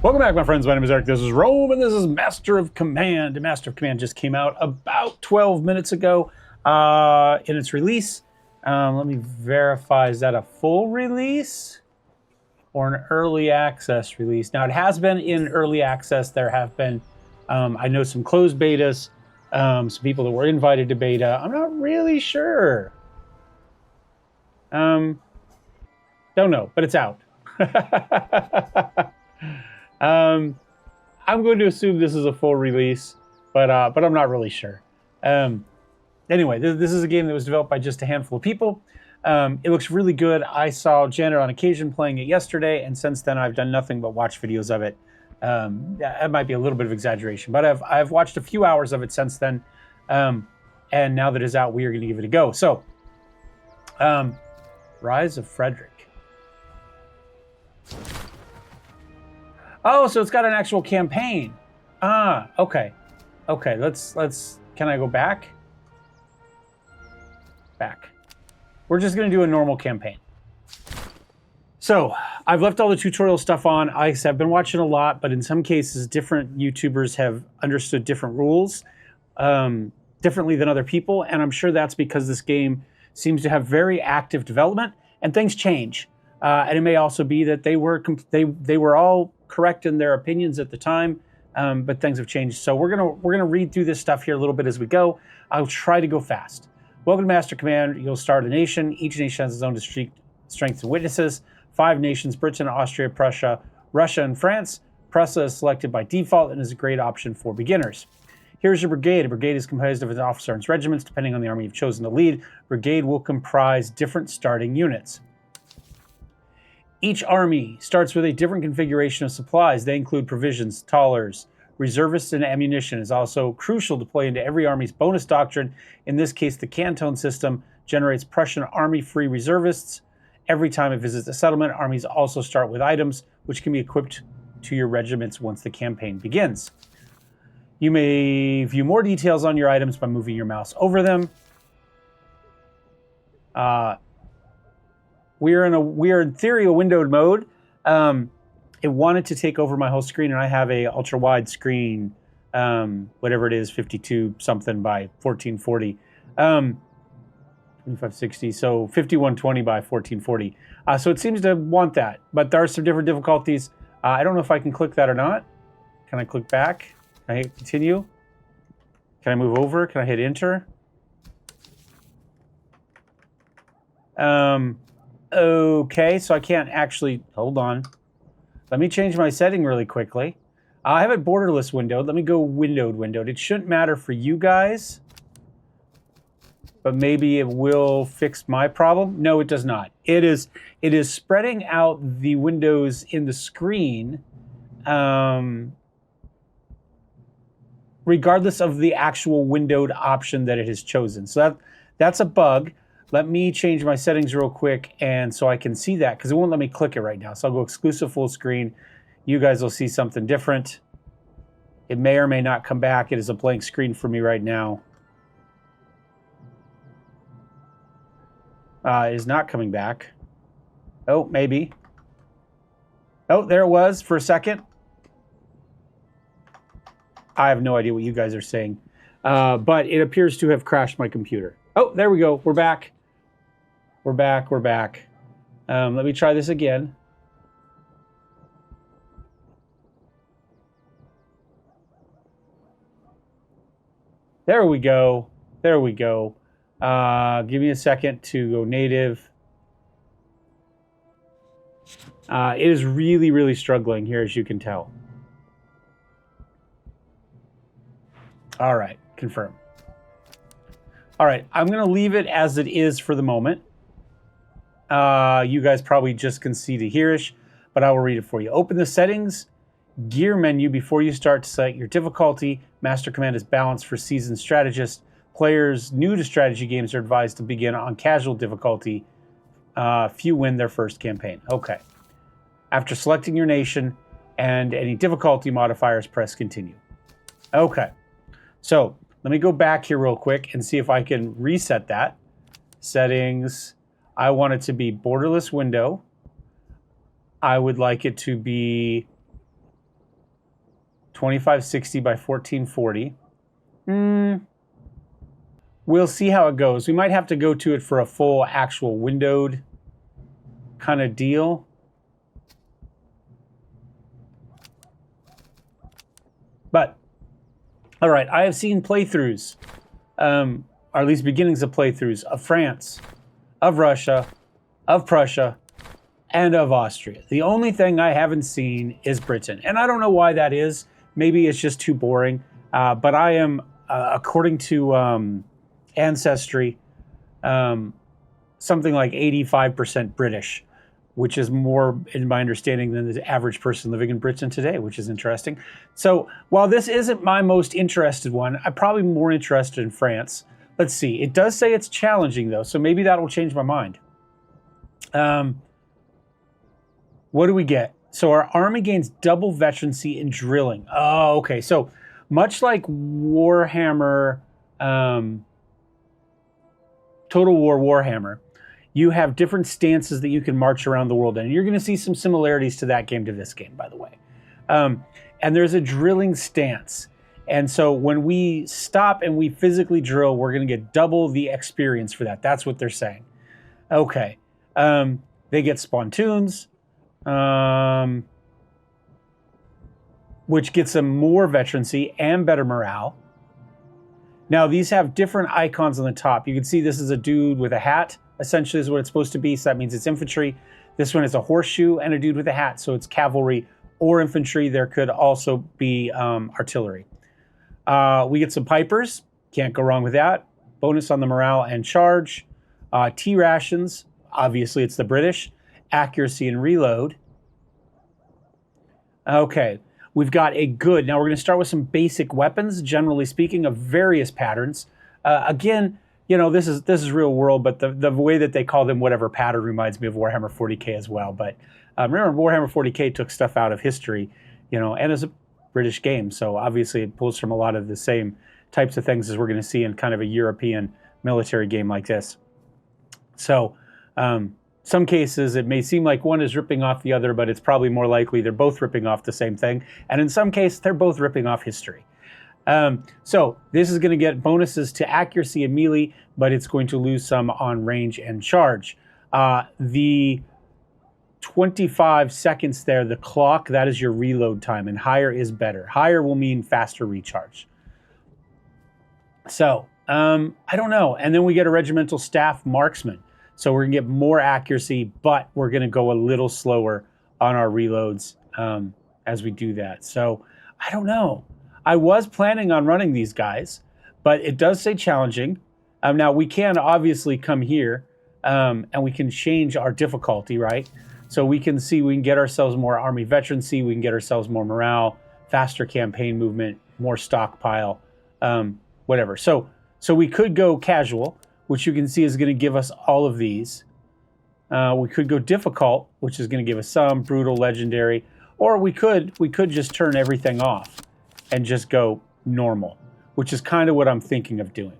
Welcome back, my friends. My name is Eric. This is Rome, and this is Master of Command. Master of Command just came out about 12 minutes ago in its release. Let me verify, is that a full release or an early access release? Now, it has been in early access. There have been, I know, some closed betas, some people that were invited to beta. I'm not really sure. Don't know, but it's out. I'm going to assume this is a full release, but I'm not really sure. Anyway, this is a game that was developed by just a handful of people. It looks really good. I saw Janet on occasion playing it yesterday, and since then I've done nothing but watch videos of it. That might be a little bit of exaggeration, but I've watched a few hours of it since then. And now that it's out, we are going to give it a go. So, Rise of Frederick. Oh, so it's got an actual campaign. Ah, okay. Okay, let's, can I go back? Back. We're just gonna do a normal campaign. So, I've left all the tutorial stuff on. I've been watching a lot, but in some cases, different YouTubers have understood different rules differently than other people, and I'm sure that's because this game seems to have very active development, and things change. And it may also be that they were all correct in their opinions at the time, but things have changed. So we're gonna read through this stuff here a little bit as we go. I'll try to go fast. Welcome to Master Command. You'll start a nation. Each nation has its own distinct strengths and weaknesses. 5 nations: Britain, Austria, Prussia, Russia, and France. Prussia is selected by default and is a great option for beginners. Here's your brigade. A brigade is composed of an officer and its regiments. Depending on the army you've chosen to lead, brigade will comprise different starting units. Each army starts with a different configuration of supplies. They include provisions, thalers, reservists, and ammunition. Is also crucial to play into every army's bonus doctrine. In this case, the canton system generates Prussian army-free reservists. Every time it visits a settlement, armies also start with items, which can be equipped to your regiments once the campaign begins. You may view more details on your items by moving your mouse over them. We're in theory a windowed mode. It wanted to take over my whole screen, and I have a ultra wide screen, whatever it is, 52 something by 1440, 2560, so 5120 by 1440. So it seems to want that, but there are some different difficulties. I don't know if I can click that or not. Can I click back? Can I hit continue? Can I move over? Can I hit enter? Okay, so I can't actually, hold on. Let me change my setting really quickly. I have it borderless windowed. Let me go windowed. It shouldn't matter for you guys, but maybe it will fix my problem. No, it does not. It is spreading out the windows in the screen, regardless of the actual windowed option that it has chosen. So that's a bug. Let me change my settings real quick, and so I can see that, because it won't let me click it right now. So I'll go exclusive full screen. You guys will see something different. It may or may not come back. It is a blank screen for me right now. It is not coming back. Oh, maybe. Oh, there it was for a second. I have no idea what you guys are saying, but it appears to have crashed my computer. Oh, there we go. We're back. We're back. Let me try this again. There we go. Give me a second to go native. It is really, really struggling here, as you can tell. All right, confirm. All right, I'm going to leave it as it is for the moment. You guys probably just can see the hereish, but I will read it for you. Open the settings gear menu before you start to select your difficulty. Master Command is balanced for seasoned strategists. Players new to strategy games are advised to begin on casual difficulty. Few win their first campaign. Okay. After selecting your nation and any difficulty modifiers, press continue. Okay. So let me go back here real quick and see if I can reset that. Settings. I want it to be borderless window. I would like it to be 2560 by 1440. We'll see how it goes. We might have to go to it for a full actual windowed kind of deal. But, all right, I have seen playthroughs, or at least beginnings of playthroughs, of France, of Russia, of Prussia, and of Austria. The only thing I haven't seen is Britain. And I don't know why that is. Maybe it's just too boring. But I am, according to Ancestry, something like 85% British, which is more, in my understanding, than the average person living in Britain today, which is interesting. So while this isn't my most interested one, I'm probably more interested in France. Let's see. It does say it's challenging, though, so maybe that'll change my mind. What do we get? So our army gains double veterancy in drilling. Oh, okay. So much like Warhammer, Total War Warhammer, you have different stances that you can march around the world in. And you're going to see some similarities to that game to this game, by the way. And there's a drilling stance. And so when we stop and we physically drill, we're going to get double the experience for that. That's what they're saying. Okay. They get spontoons, which gets them more veterancy and better morale. Now, these have different icons on the top. You can see this is a dude with a hat, essentially is what it's supposed to be, so that means it's infantry. This one is a horseshoe and a dude with a hat, so it's cavalry or infantry. There could also be artillery. We get some pipers. Can't go wrong with that. Bonus on the morale and charge. T-rations. Obviously, it's the British. Accuracy and reload. Okay. We've got a good. Now, we're going to start with some basic weapons, generally speaking, of various patterns. Again, you know, this is real world, but the way that they call them whatever pattern reminds me of Warhammer 40K as well. But remember, Warhammer 40K took stuff out of history, you know, and is a British game. So obviously it pulls from a lot of the same types of things as we're going to see in kind of a European military game like this. So some cases it may seem like one is ripping off the other, but it's probably more likely they're both ripping off the same thing. And in some cases, they're both ripping off history. So this is going to get bonuses to accuracy and melee, but it's going to lose some on range and charge. The 25 seconds there, the clock, that is your reload time, and higher is better. Higher will mean faster recharge. So, I don't know. And then we get a regimental staff marksman. So we're going to get more accuracy, but we're going to go a little slower on our reloads as we do that. So, I don't know. I was planning on running these guys, but it does say challenging. Now, we can obviously come here and we can change our difficulty, right? So we can see we can get ourselves more army veterancy, we can get ourselves more morale, faster campaign movement, more stockpile, whatever. So we could go casual, which you can see is going to give us all of these. We could go difficult, which is going to give us some, brutal, legendary, or we could just turn everything off and just go normal, which is kind of what I'm thinking of doing.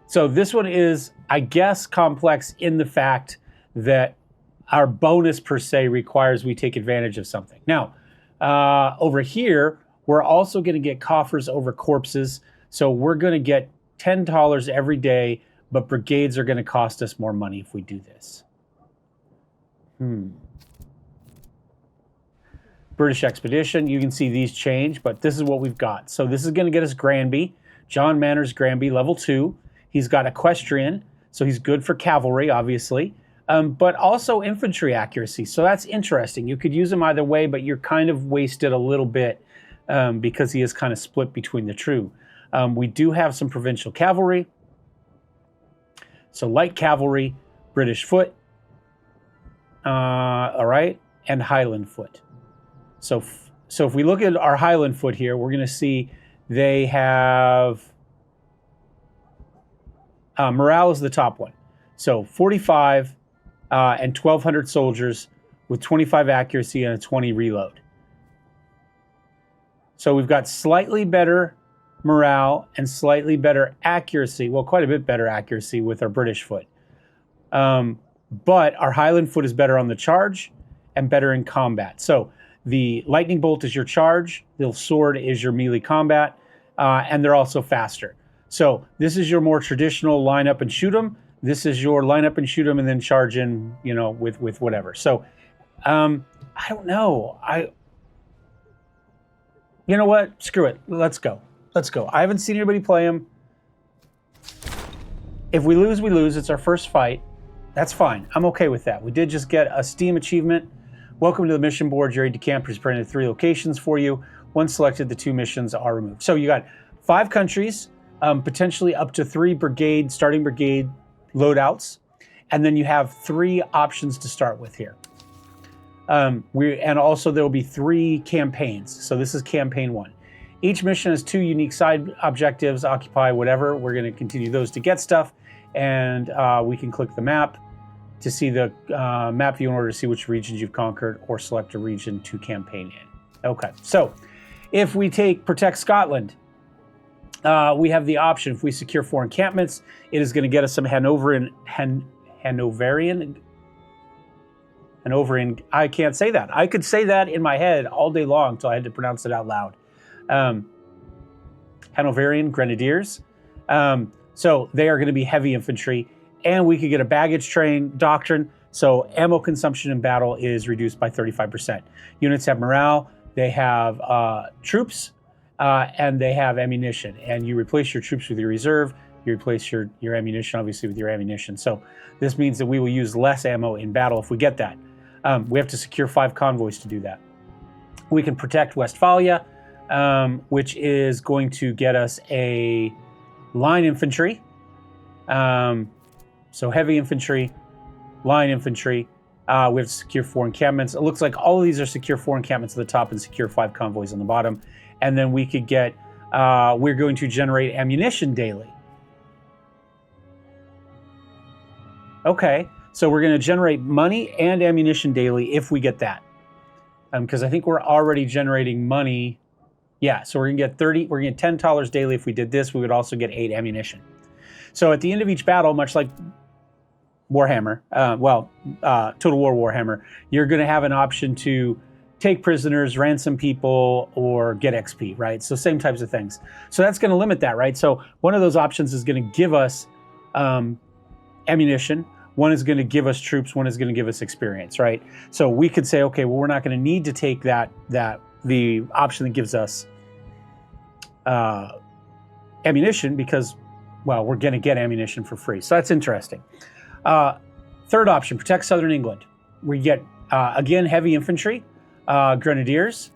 So this one is, I guess, complex in the fact that our bonus per se requires we take advantage of something. Now, over here, we're also going to get coffers over corpses. So we're going to get $10 every day, but brigades are going to cost us more money if we do this. British Expedition, you can see these change, but this is what we've got. So this is going to get us Granby, John Manners Granby, level 2. He's got Equestrian, so he's good for cavalry, obviously, but also infantry accuracy. So that's interesting. You could use him either way, but you're kind of wasted a little bit because he is kind of split between the two. We do have some provincial cavalry. So light cavalry, British foot, all right, and Highland foot. So if we look at our Highland foot here, we're going to see they have morale is the top one. So 45 and 1,200 soldiers with 25 accuracy and a 20 reload. So we've got slightly better morale and slightly better accuracy. Well, quite a bit better accuracy with our British foot. but our Highland Foot is better on the charge and better in combat. So the Lightning Bolt is your charge, the Sword is your melee combat, and they're also faster. So this is your more traditional line up and shoot 'em. This is your line up and shoot 'em and then charge in, you know, with whatever. So I don't know. You know what? Screw it. Let's go. Let's go. I haven't seen anybody play them. If we lose, we lose. It's our first fight. That's fine. I'm okay with that. We did just get a Steam achievement. Welcome to the mission board. Jerry DeCamp has printed 3 locations for you. Once selected, the 2 missions are removed. So you got 5 countries, potentially up to 3 starting brigade loadouts. And then you have 3 options to start with here. And also there will be 3 campaigns. So this is campaign 1. Each mission has 2 unique side objectives, occupy whatever. We're going to continue those to get stuff. And we can click the map to see the map view in order to see which regions you've conquered, or select a region to campaign in. Okay, so if we take Protect Scotland, we have the option, if we secure 4 encampments, it is going to get us some Hanoverian, I can't say that. I could say that in my head all day long until I had to pronounce it out loud. Hanoverian Grenadiers. So they are going to be heavy infantry, and we could get a baggage train doctrine. So ammo consumption in battle is reduced by 35%. Units have morale, they have troops, and they have ammunition. And you replace your troops with your reserve, you replace your ammunition, obviously, with your ammunition. So this means that we will use less ammo in battle if we get that. We have to secure 5 convoys to do that. We can protect Westphalia, which is going to get us a line infantry. So heavy infantry, line infantry. We have to secure 4 encampments. It looks like all of these are secure 4 encampments at the top and secure 5 convoys on the bottom. And then we could get, we're going to generate ammunition daily. Okay, so we're going to generate money and ammunition daily if we get that. Because I think we're already generating money. Yeah, so we're going to get $10 daily if we did this. We would also get 8 ammunition. So at the end of each battle, much like Warhammer, Total War Warhammer, you're going to have an option to take prisoners, ransom people, or get XP, right? So same types of things. So that's going to limit that, right? So one of those options is going to give us ammunition. One is going to give us troops. One is going to give us experience, right? So we could say, okay, well, we're not going to need to take the option that gives us ammunition because, well, we're going to get ammunition for free. So that's interesting. Third option, protect Southern England. We get, again, heavy infantry, grenadiers,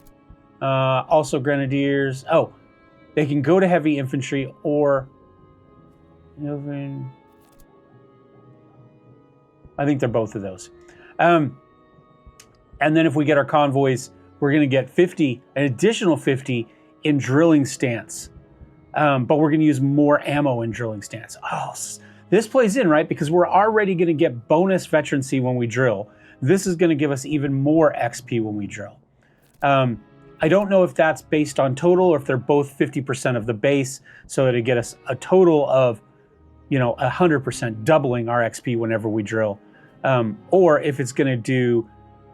also grenadiers. Oh, they can go to heavy infantry or... I think they're both of those. And then if we get our convoys, we're going to get an additional 50 in drilling stance. But we're going to use more ammo in drilling stance. Oh, this plays in, right? Because we're already going to get bonus veterancy when we drill. This is going to give us even more XP when we drill. I don't know if that's based on total or if they're both 50% of the base, so that it get us a total of, 100%, doubling our XP whenever we drill. Or if it's going to do,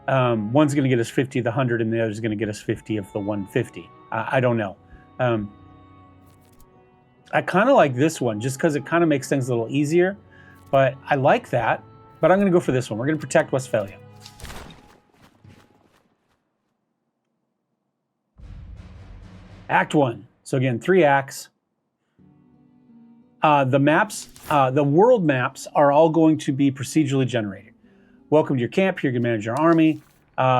one's going to get us 50 of the 100 and the other's going to get us 50 of the 150. I don't know. I kind of like this one just because it kind of makes things a little easier, but I like that. But I'm going to go for this one. We're going to protect Westphalia. Act 1. So again, 3 acts. The maps, the world maps are all going to be procedurally generated. Welcome to your camp. Here you can manage your army.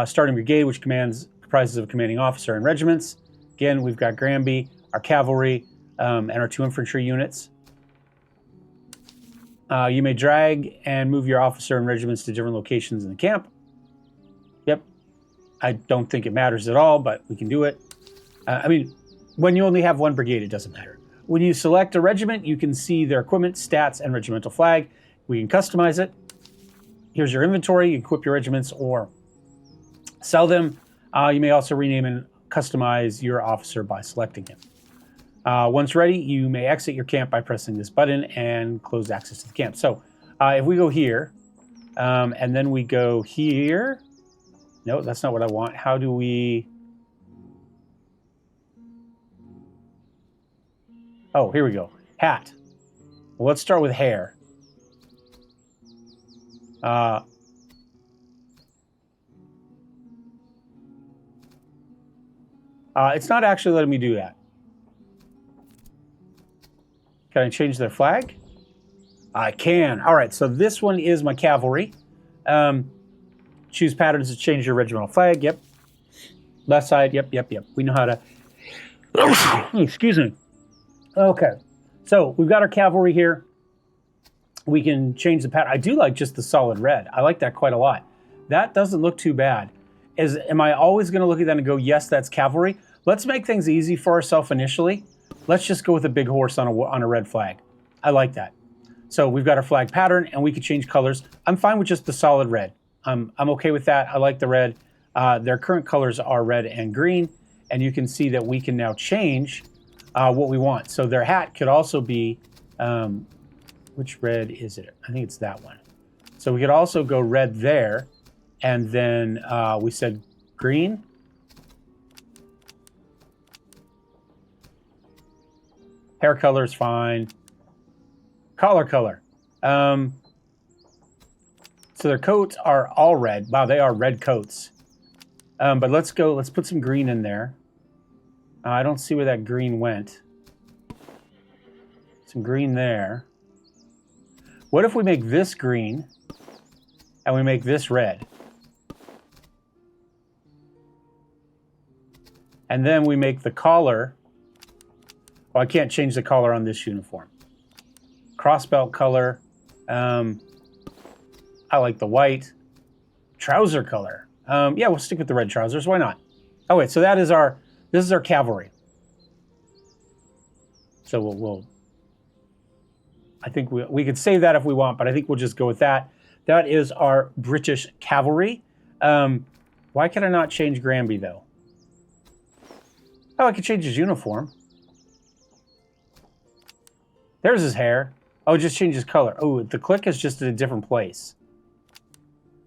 Starting brigade, which comprises of a commanding officer and regiments. Again, we've got Granby, our cavalry, and our 2 infantry units. You may drag and move your officer and regiments to different locations in the camp. Yep. I don't think it matters at all, but we can do it. When you only have 1 brigade, it doesn't matter. When you select a regiment, you can see their equipment, stats, and regimental flag. We can customize it. Here's your inventory. You equip your regiments or sell them. You may also rename and customize your officer by selecting him. Once ready, you may exit your camp by pressing this button and close access to the camp. So if we go here, And then we go here. No, that's not what I want. How do we... Oh, here we go. Hat. Well, let's start with hair. It's not actually letting me do that. Can I change their flag? I can. All right, so this one is my cavalry. Choose patterns to change your regimental flag. Yep. Left side. Yep. We know how to... Excuse me. Okay. So we've got our cavalry here. We can change the pattern. I do like just the solid red. I like that quite a lot. That doesn't look too bad. Am I always going to look at that and go, yes, that's cavalry? Let's make things easy for ourselves initially. Let's just go with a big horse on a red flag. I like that. So we've got our flag pattern, and we can change colors. I'm fine with just the solid red. I'm okay with that. I like the red. Their current colors are red and green, and you can see that we can now change what we want. So their hat could also be, which red is it? I think it's that one. So we could also go red there, and then we said green. Hair color is fine. Collar color. So their coats are all red. Wow, they are red coats. But let's put some green in there. I don't see where that green went. Some green there. What if we make this green and we make this red? And then we make the collar. Oh, I can't change the collar on this uniform. Crossbelt color. I like the white. Trouser color. Yeah, we'll stick with the red trousers. Why not? Oh wait, so this is our cavalry. So we'll I think we could save that if we want, but I think we'll just go with that. That is our British cavalry. Why can I not change Granby though? Oh, I could change his uniform. There's his hair. Oh, just change his color. Oh, the click is just in a different place.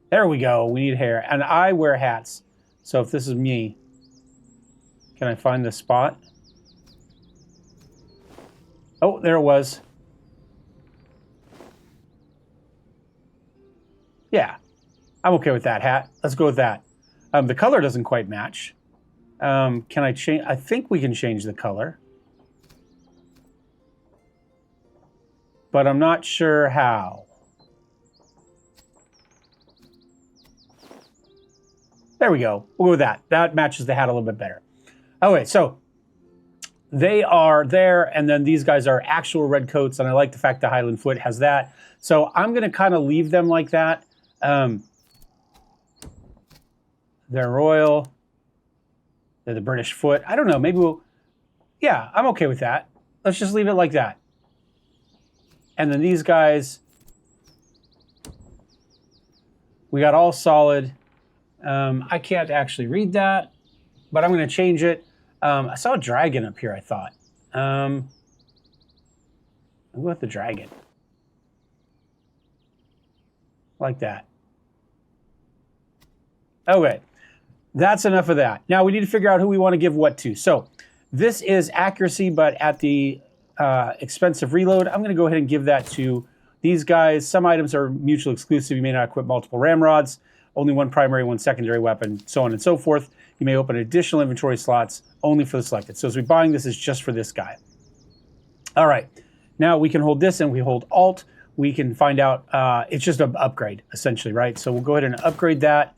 There we go. We need hair. And I wear hats. So if this is me, can I find the spot? Oh, there it was. Yeah, I'm okay with that hat. Let's go with that. The color doesn't quite match. Can I change? I think we can change the color. But I'm not sure how. There we go. We'll go with that. That matches the hat a little bit better. Okay, so they are there, and then these guys are actual red coats, and I like the fact the Highland Foot has that. So I'm going to kind of leave them like that. They're royal. They're the British Foot. I don't know. Maybe we'll... Yeah, I'm okay with that. Let's just leave it like that. And then these guys, we got all solid. I can't actually read that, but I'm going to change it. I saw a dragon up here, I thought. I'll go with the dragon. Like that. Okay, that's enough of that. Now we need to figure out who we want to give what to. So this is accuracy, but at the expense of reload. I'm going to go ahead and give that to these guys. Some items are mutually exclusive. You may not equip multiple ramrods. Only one primary, one secondary weapon, so on and so forth. You may open additional inventory slots only for the selected. So as we're buying this, is just for this guy. All right. Now we can hold this and we hold Alt. We can find out, it's just an upgrade, essentially, right? So we'll go ahead and upgrade that.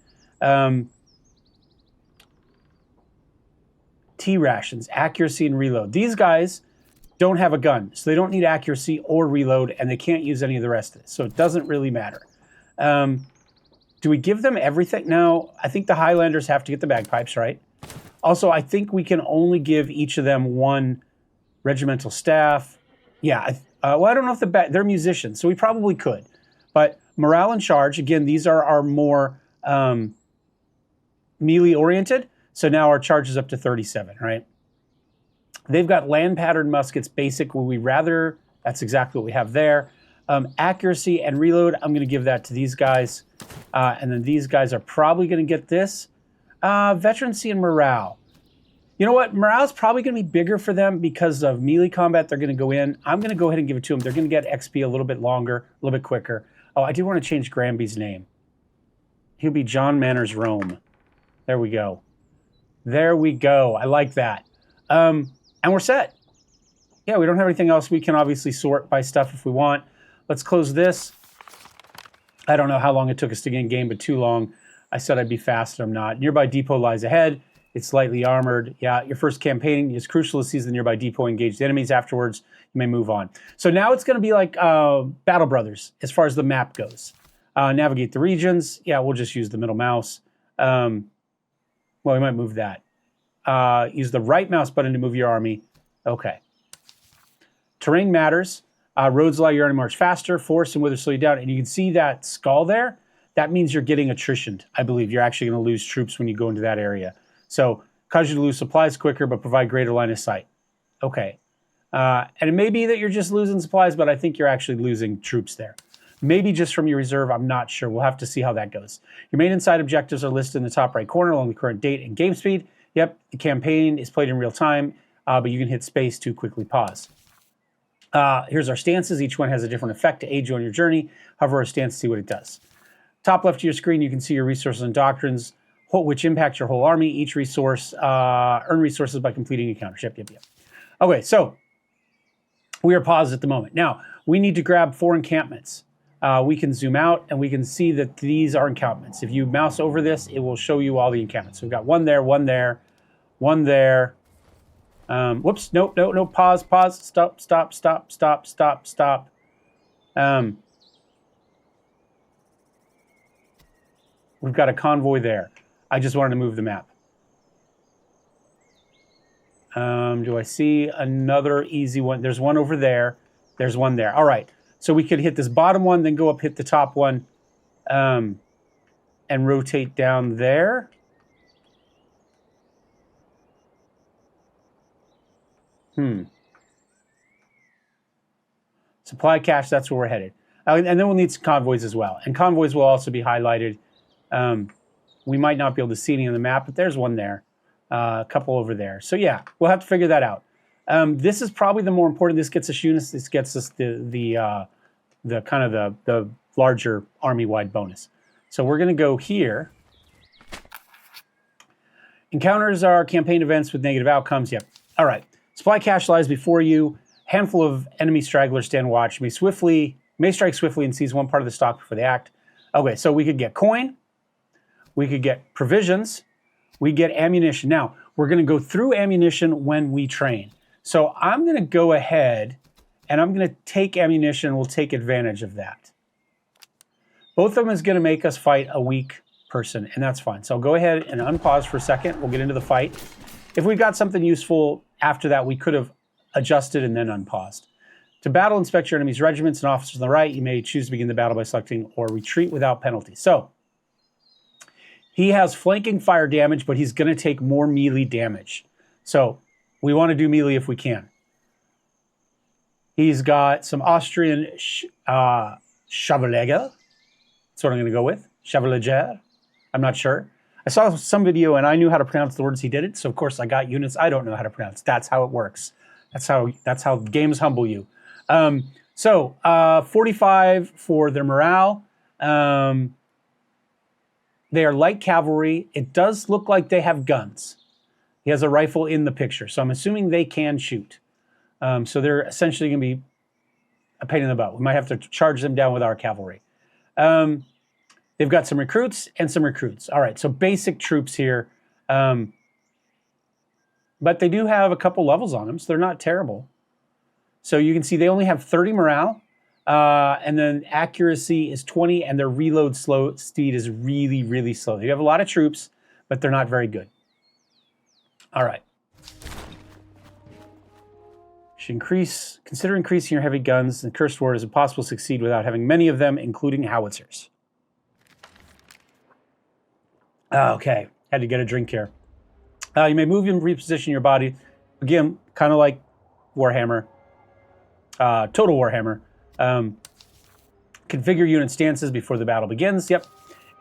T-rations, accuracy and reload. These guys don't have a gun, so they don't need accuracy or reload, and they can't use any of the rest of it, so it doesn't really matter. Do we give them everything? No, I think the Highlanders have to get the bagpipes, right? Also, I think we can only give each of them one regimental staff. Yeah, well, I don't know if they're musicians, so we probably could. But morale and charge, again, these are our more melee-oriented, so now our charge is up to 37, right? They've got land pattern muskets, basic. Would we rather? That's exactly what we have there. Accuracy and reload, I'm going to give that to these guys. And then these guys are probably going to get this. Veterancy and morale. You know what? Morale's probably going to be bigger for them because of melee combat. They're going to go in. I'm going to go ahead and give it to them. They're going to get XP a little bit longer, a little bit quicker. Oh, I do want to change Granby's name. He'll be John Manners Rome. There we go. There we go. I like that. And we're set. Yeah, we don't have anything else. We can obviously sort by stuff if we want. Let's close this. I don't know how long it took us to get in game, but too long. I said I'd be fast, and I'm not. Nearby depot lies ahead. It's slightly armored. Yeah, your first campaign is crucial to seize the nearby depot, engage the enemies. Afterwards, you may move on. So now it's going to be like Battle Brothers as far as the map goes. Navigate the regions. Yeah, we'll just use the middle mouse. Well, we might move that. Use the right mouse button to move your army. Okay. Terrain matters. Roads allow your army to march faster. Forest and wither slow you down. And you can see that skull there. That means you're getting attritioned, I believe. You're actually going to lose troops when you go into that area. So, cause you to lose supplies quicker, but provide greater line of sight. Okay. And it may be that you're just losing supplies, but I think you're actually losing troops there. Maybe just from your reserve, I'm not sure. We'll have to see how that goes. Your main and side objectives are listed in the top right corner along the current date and game speed. Yep, the campaign is played in real time, but you can hit space to quickly pause. Here's our stances. Each one has a different effect to aid you on your journey. Hover our stance to see what it does. Top left of your screen, you can see your resources and doctrines, which impact your whole army. Each resource, earn resources by completing encounters. Yep. Okay, so we are paused at the moment. Now, we need to grab 4 encampments. We can zoom out and we can see that these are encampments. If you mouse over this, it will show you all the encampments. So we've got one there, one there, one there. Whoops, nope, pause, stop. We've got a convoy there. I just wanted to move the map. Do I see another easy one? There's one over there. There's one there. All right. So we could hit this bottom one, then go up, hit the top one, and rotate down there. Supply cache, that's where we're headed. And then we'll need some convoys as well. And convoys will also be highlighted. We might not be able to see any on the map, but there's one there. A couple over there. So yeah, we'll have to figure that out. This is probably the more important. This gets us units. This gets us the larger army-wide bonus. So we're going to go here. Encounters are campaign events with negative outcomes. Yep. All right. Supply cache lies before you. Handful of enemy stragglers stand watch. May strike swiftly and seize one part of the stock before they act. Okay, so we could get coin. We could get provisions. We get ammunition. Now, we're going to go through ammunition when we train. So I'm going to go ahead and I'm going to take ammunition. We'll take advantage of that. Both of them is going to make us fight a weak person, and that's fine. So I'll go ahead and unpause for a second. We'll get into the fight. If we've got something useful after that, we could have adjusted and then unpaused. To battle, inspect your enemy's regiments and officers on the right. You may choose to begin the battle by selecting or retreat without penalty. So he has flanking fire damage, but he's going to take more melee damage. So we want to do melee if we can. He's got some Austrian Chevalier. That's what I'm going to go with. Chevalier. I'm not sure. I saw some video and I knew how to pronounce the words he did it. So of course I got units I don't know how to pronounce. That's how it works. That's how games humble you. 45 for their morale. They are light cavalry. It does look like they have guns. He has a rifle in the picture, so I'm assuming they can shoot. So they're essentially going to be a pain in the butt. We might have to charge them down with our cavalry. They've got some recruits and some recruits. All right, so basic troops here. But they do have a couple levels on them, so they're not terrible. So you can see they only have 30 morale, and then accuracy is 20, and their reload speed is really, really slow. You have a lot of troops, but they're not very good. All right. Consider increasing your heavy guns. In Cursed War, it is impossible to succeed without having many of them, including howitzers. Okay, had to get a drink here. You may move and reposition your body. Again, kind of like Warhammer. Total Warhammer. Configure unit stances before the battle begins. Yep.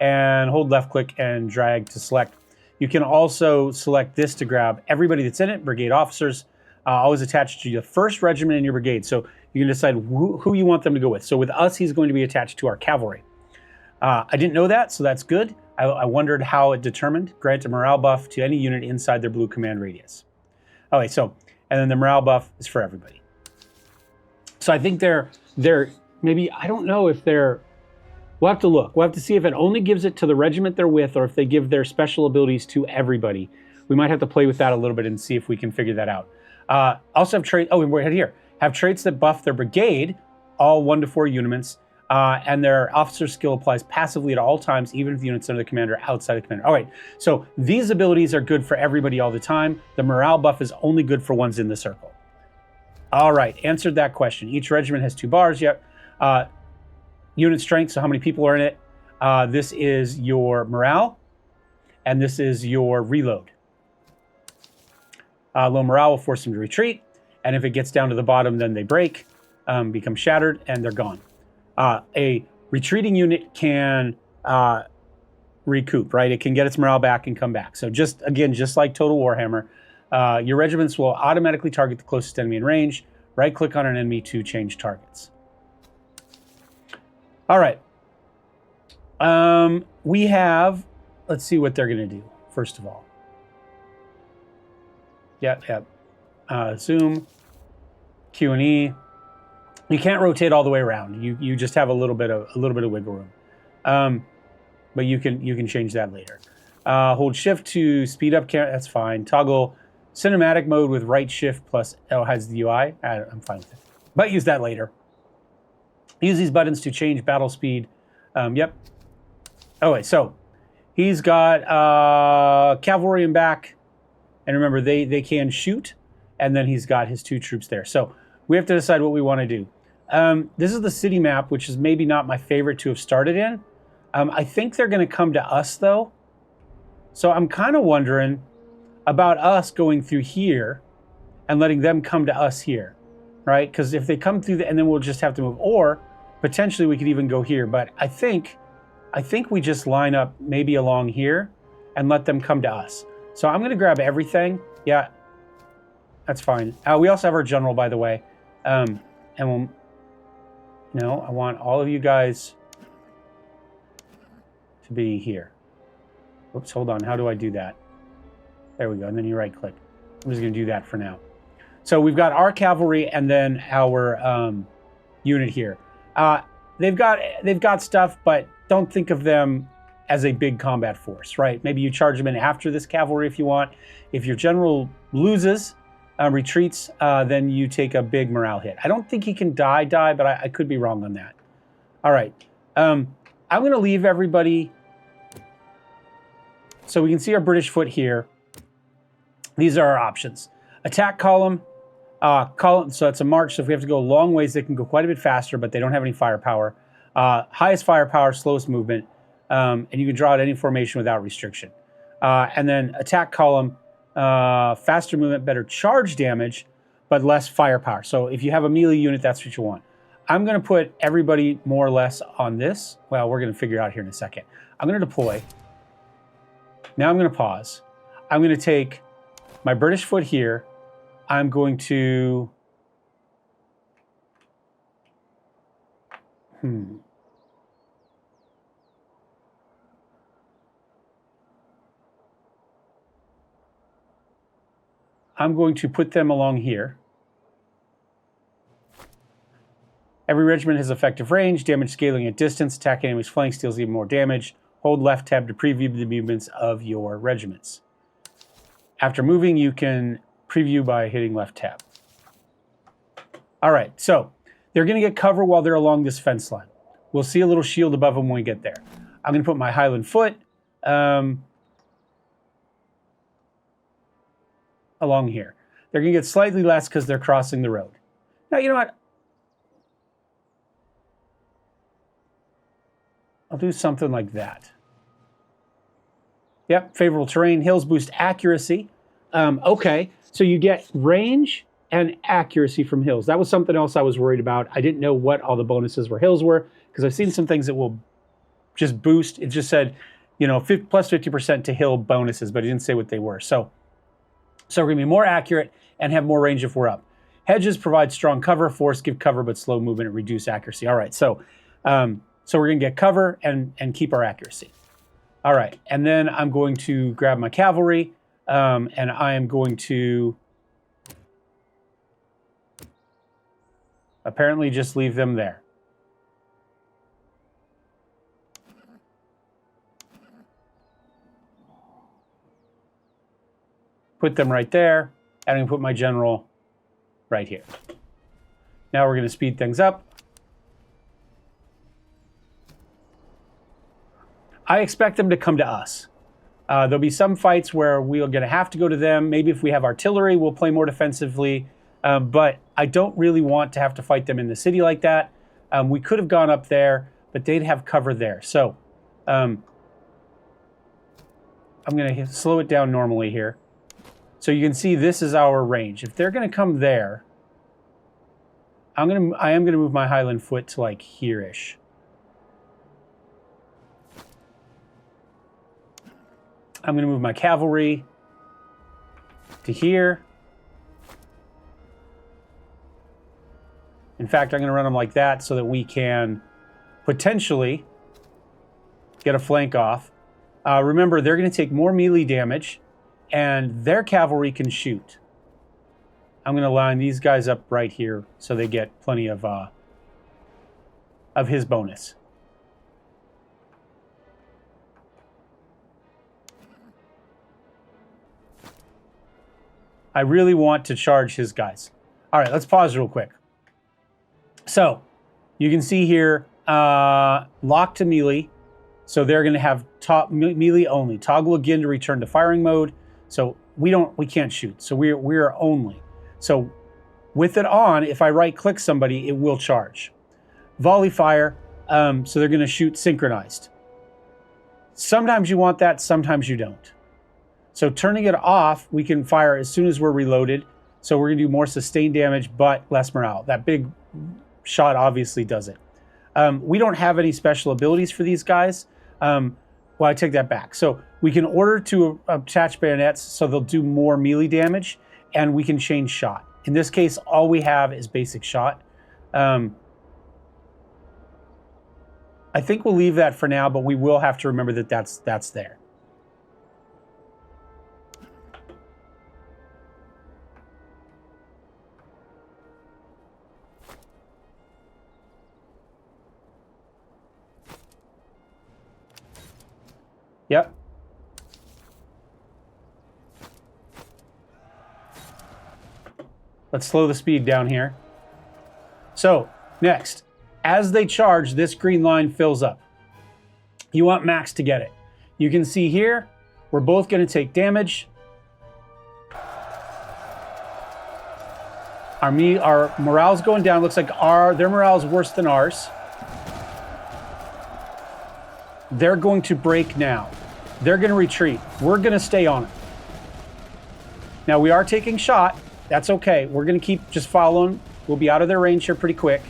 And hold left click and drag to select. You can also select this to grab everybody that's in it, brigade officers, always attached to the first regiment in your brigade. So you can decide who you want them to go with. So with us, he's going to be attached to our cavalry. I didn't know that, so that's good. I wondered how it determined. Grant a morale buff to any unit inside their blue command radius. Okay, so, and then the morale buff is for everybody. So I think they're maybe, I don't know if they're, we'll have to look. We'll have to see if it only gives it to the regiment they're with or if they give their special abilities to everybody. We might have to play with that a little bit and see if we can figure that out. Also have traits, oh, we're here. Have traits that buff their brigade, all 1 to 4 units, and their officer skill applies passively at all times, even if the units under the commander are outside the commander. All right, so these abilities are good for everybody all the time. The morale buff is only good for ones in the circle. All right, answered that question. Each regiment has 2 bars. Yep. Unit strength, so how many people are in it. This is your morale, and this is your reload. Low morale will force them to retreat, and if it gets down to the bottom, then they break, become shattered, and they're gone. A retreating unit can recoup, right? It can get its morale back and come back. So just like Total Warhammer, your regiments will automatically target the closest enemy in range. Right-click on an enemy to change targets. All right. We have, let's see what they're going to do, first of all. Yep. Zoom, Q&E. You can't rotate all the way around. You just have a little bit of wiggle room. But you can change that later. Hold shift to speed up camera, that's fine. Toggle cinematic mode with right shift plus L hides the UI. I'm fine with it. But use that later. Use these buttons to change battle speed. Yep. Oh wait, so he's got cavalry in back. And remember, they can shoot. And then he's got his 2 troops there. So we have to decide what we want to do. This is the city map, which is maybe not my favorite to have started in. I think they're going to come to us, though. So I'm kind of wondering about us going through here and letting them come to us here, right? Because if they come through, and then we'll just have to move. Or potentially we could even go here. But I think we just line up maybe along here and let them come to us. So I'm going to grab everything. Yeah, that's fine. We also have our general, by the way. And we'll... No, I want all of you guys to be here. Oops, hold on. How do I do that? There we go. And then you right-click. I'm just going to do that for now. So we've got our cavalry and then our unit here. They've got stuff, but don't think of them as a big combat force, right? Maybe you charge them in after this cavalry if you want. If your general loses, retreats, then you take a big morale hit. I don't think he can die, but I could be wrong on that. All right. I'm going to leave everybody so we can see our British foot here. These are our options. Attack column. So it's a march, so if we have to go a long ways, they can go quite a bit faster, but they don't have any firepower. Highest firepower, slowest movement, and you can draw out any formation without restriction. And then attack column, faster movement, better charge damage, but less firepower. So if you have a melee unit, that's what you want. I'm going to put everybody more or less on this. Well, we're going to figure it out here in a second. I'm going to deploy. Now I'm going to pause. I'm going to take my British foot here. I'm going to... I'm going to put them along here. Every regiment has effective range, damage scaling at distance, attack enemy's flanks deals even more damage. Hold left tab to preview the movements of your regiments. After moving, you can preview by hitting left tab. All right, so they're going to get cover while they're along this fence line. We'll see a little shield above them when we get there. I'm going to put my Highland foot along here. They're going to get slightly less because they're crossing the road. Now, you know what? I'll do something like that. Yep, favorable terrain. Hills boost accuracy. Okay, so you get range and accuracy from hills. That was something else I was worried about. I didn't know what all the bonuses for hills were, because I've seen some things that will just boost. It just said, you know, plus 50% to hill bonuses, but it didn't say what they were. So we're going to be more accurate and have more range if we're up. Hedges provide strong cover. Force give cover, but slow movement and reduce accuracy. All right, so we're going to get cover and keep our accuracy. All right, and then I'm going to grab my cavalry, and I am going to apparently just leave them there. Put them right there, and I'm going to put my general right here. Now we're going to speed things up. I expect them to come to us. There'll be some fights where we're going to have to go to them. Maybe if we have artillery, we'll play more defensively. But I don't really want to have to fight them in the city like that. We could have gone up there, but they'd have cover there. So I'm going to slow it down normally here. So you can see this is our range. If they're going to come there, I am going to move my Highland foot to like here-ish. I'm going to move my cavalry to here. In fact, I'm going to run them like that so that we can potentially get a flank off. Remember, they're going to take more melee damage, and their cavalry can shoot. I'm going to line these guys up right here so they get plenty of his bonus. I really want to charge his guys. All right, let's pause real quick. So you can see here, lock to melee. So they're going to have melee only. Toggle again to return to firing mode. So we can't shoot. So we're only. So with it on, if I right click somebody, it will charge. Volley fire. So they're going to shoot synchronized. Sometimes you want that, sometimes you don't. So turning it off, we can fire as soon as we're reloaded. So we're going to do more sustained damage, but less morale. That big shot obviously does it. We don't have any special abilities for these guys. Well, I take that back. So we can order to attach bayonets so they'll do more melee damage, and we can change shot. In this case, all we have is basic shot. I think we'll leave that for now, but we will have to remember that that's there. Yep. Let's slow the speed down here. So, next, as they charge, this green line fills up. You want max to get it. You can see here, we're both going to take damage. Our morale's going down. Looks like their morale is worse than ours. They're going to break now. They're going to retreat. We're going to stay on it. Now, we are taking shot. That's okay. We're going to keep just following. We'll be out of their range here pretty quick.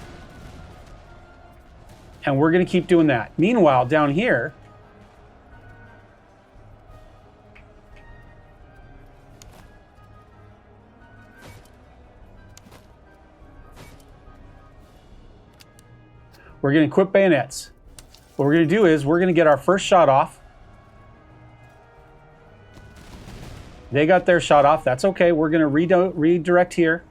And we're going to keep doing that. Meanwhile, down here, we're going to equip bayonets. What we're going to do is we're going to get our first shot off. They got their shot off. That's okay. We're going to redirect here.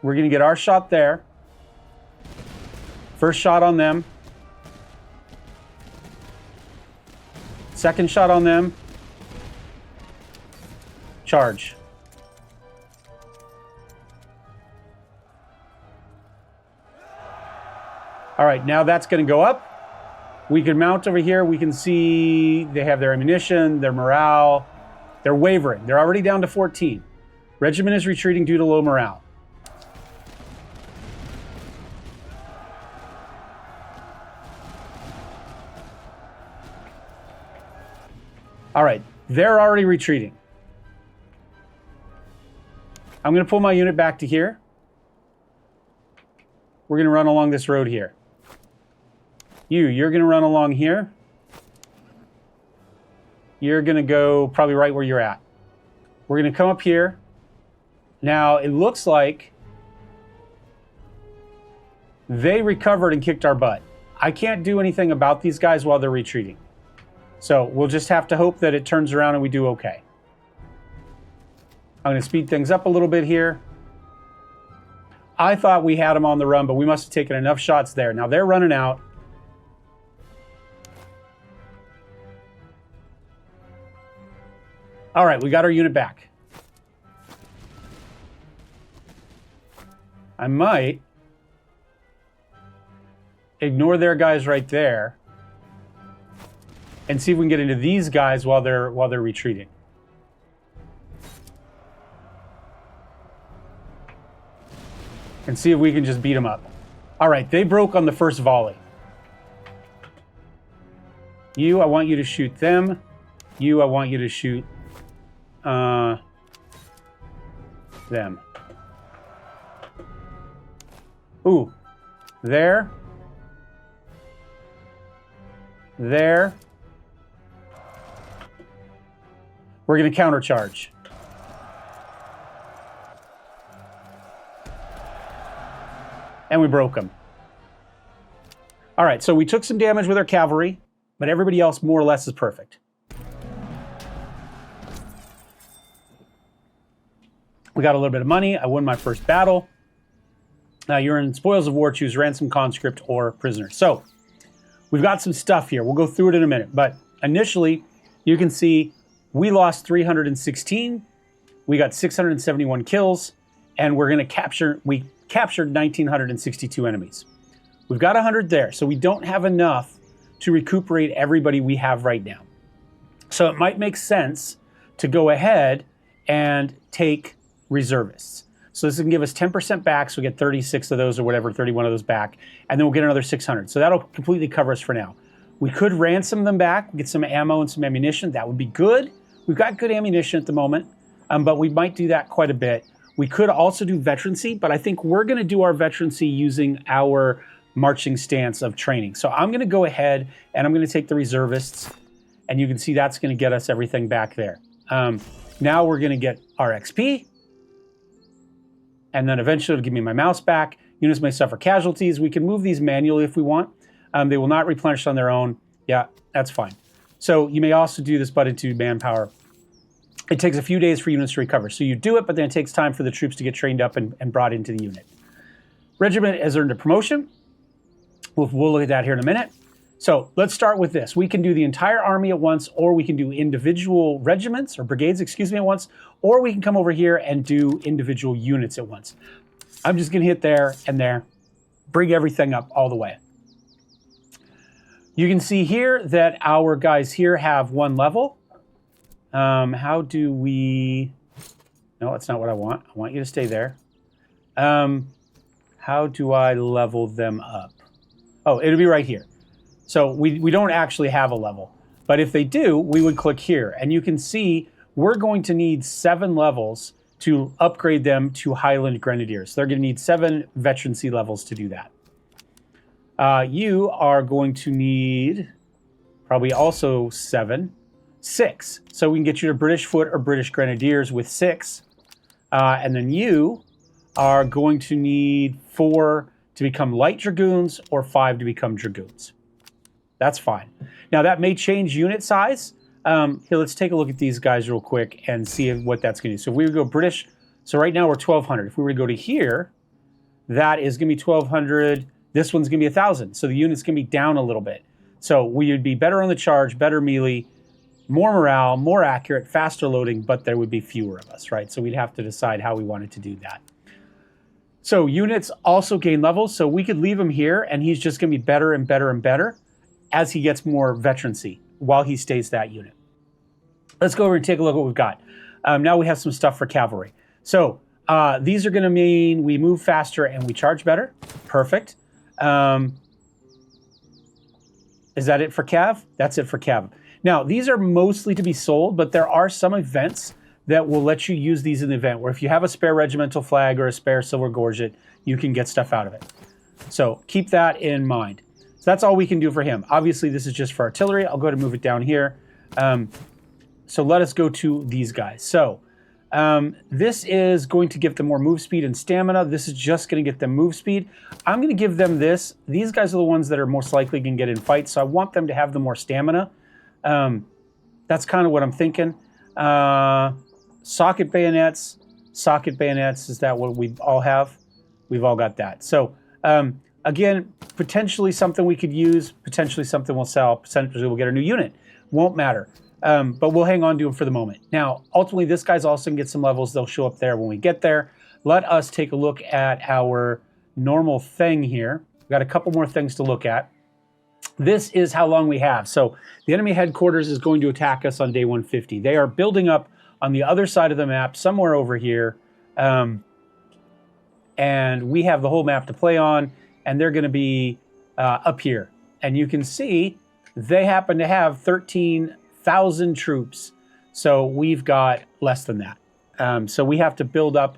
We're going to get our shot there. First shot on them. Second shot on them. Charge. All right, now that's going to go up. We can mount over here. We can see they have their ammunition, their morale. They're wavering. They're already down to 14. Regiment is retreating due to low morale. All right, they're already retreating. I'm going to pull my unit back to here. We're going to run along this road here. You're going to run along here. You're going to go probably right where you're at. We're going to come up here. Now, it looks like they recovered and kicked our butt. I can't do anything about these guys while they're retreating. So we'll just have to hope that it turns around and we do okay. I'm going to speed things up a little bit here. I thought we had them on the run, but we must have taken enough shots there. Now they're running out. All right, we got our unit back. I might ignore their guys right there and see if we can get into these guys while they're retreating. And see if we can just beat them up. All right, they broke on the first volley. I want you to shoot them. I want you to shoot them. Ooh, there. There. We're going to countercharge. And we broke them. All right, so we took some damage with our cavalry, but everybody else more or less is perfect. We got a little bit of money. I won my first battle. You're in spoils of war, choose ransom, conscript, or prisoner. So we've got some stuff here. We'll go through it in a minute. But initially, you can see we lost 316. We got 671 kills. And we're going to captured 1,962 enemies. We've got 100 there. So we don't have enough to recuperate everybody we have right now. So it might make sense to go ahead and take reservists. So this can give us 10% back, so we get 36 of those or whatever, 31 of those back, and then we'll get another 600. So that'll completely cover us for now. We could ransom them back, get some ammo and some ammunition. That would be good. We've got good ammunition at the moment, but we might do that quite a bit. We could also do veterancy, but I think we're going to do our veterancy using our marching stance of training. So I'm going to go ahead and I'm going to take the reservists, and you can see that's going to get us everything back there. Now we're going to get our XP. And then eventually it'll give me my mouse back. Units may suffer casualties. We can move these manually if we want. They will not replenish on their own. Yeah, that's fine. So you may also do this but into manpower. It takes a few days for units to recover. So you do it, but then it takes time for the troops to get trained up and brought into the unit. Regiment has earned a promotion. We'll look at that here in a minute. So let's start with this. We can do the entire army at once, or we can do individual regiments, or brigades, excuse me, at once, or we can come over here and do individual units at once. I'm just going to hit there and there, bring everything up all the way. You can see here that our guys here have one level. How do we... No, that's not what I want. I want you to stay there. How do I level them up? Oh, it'll be right here. So we don't actually have a level, but if they do, we would click here, and you can see we're going to need 7 levels to upgrade them to Highland Grenadiers. They're going to need 7 veterancy levels to do that. You are going to need probably also 6. So we can get you to British Foot or British Grenadiers with 6. And then you are going to need 4 to become Light Dragoons or 5 to become Dragoons. That's fine. Now that may change unit size. Here, let's take a look at these guys real quick and see what that's going to do. So if we would go British, so right now we're 1,200. If we were to go to here, that is going to be 1,200. This one's going to be 1,000. So the unit's going to be down a little bit. So we would be better on the charge, better melee, more morale, more accurate, faster loading, but there would be fewer of us, right? So we'd have to decide how we wanted to do that. So units also gain levels. So we could leave him here, and he's just going to be better and better and better as he gets more veterancy while he stays that unit. Let's go over and take a look at what we've got. Now we have some stuff for cavalry. So these are going to mean we move faster and we charge better. Perfect. Is that it for Cav? That's it for Cav. Now, these are mostly to be sold, but there are some events that will let you use these in the event, where if you have a spare regimental flag or a spare silver gorget, you can get stuff out of it. So keep that in mind. So that's all we can do for him. Obviously, this is just for artillery. I'll go ahead and move it down here. So let us go to these guys. So this is going to give them more move speed and stamina. This is just going to get them move speed. I'm going to give them this. These guys are the ones that are most likely going to get in fights, so I want them to have the more stamina. That's kind of what I'm thinking. Socket bayonets. Socket bayonets, is that what we all have? We've all got that. So again, potentially something we could use, potentially something we'll sell, potentially we'll get a new unit. Won't matter. But we'll hang on to them for the moment. Now, ultimately, this guy's also going to get some levels. They'll show up there when we get there. Let us take a look at our normal thing here. We've got a couple more things to look at. This is how long we have. So the enemy headquarters is going to attack us on day 150. They are building up on the other side of the map, somewhere over here. And we have the whole map to play on, and they're going to be up here. And you can see they happen to have 13,000 troops. So we've got less than that. So we have to build up,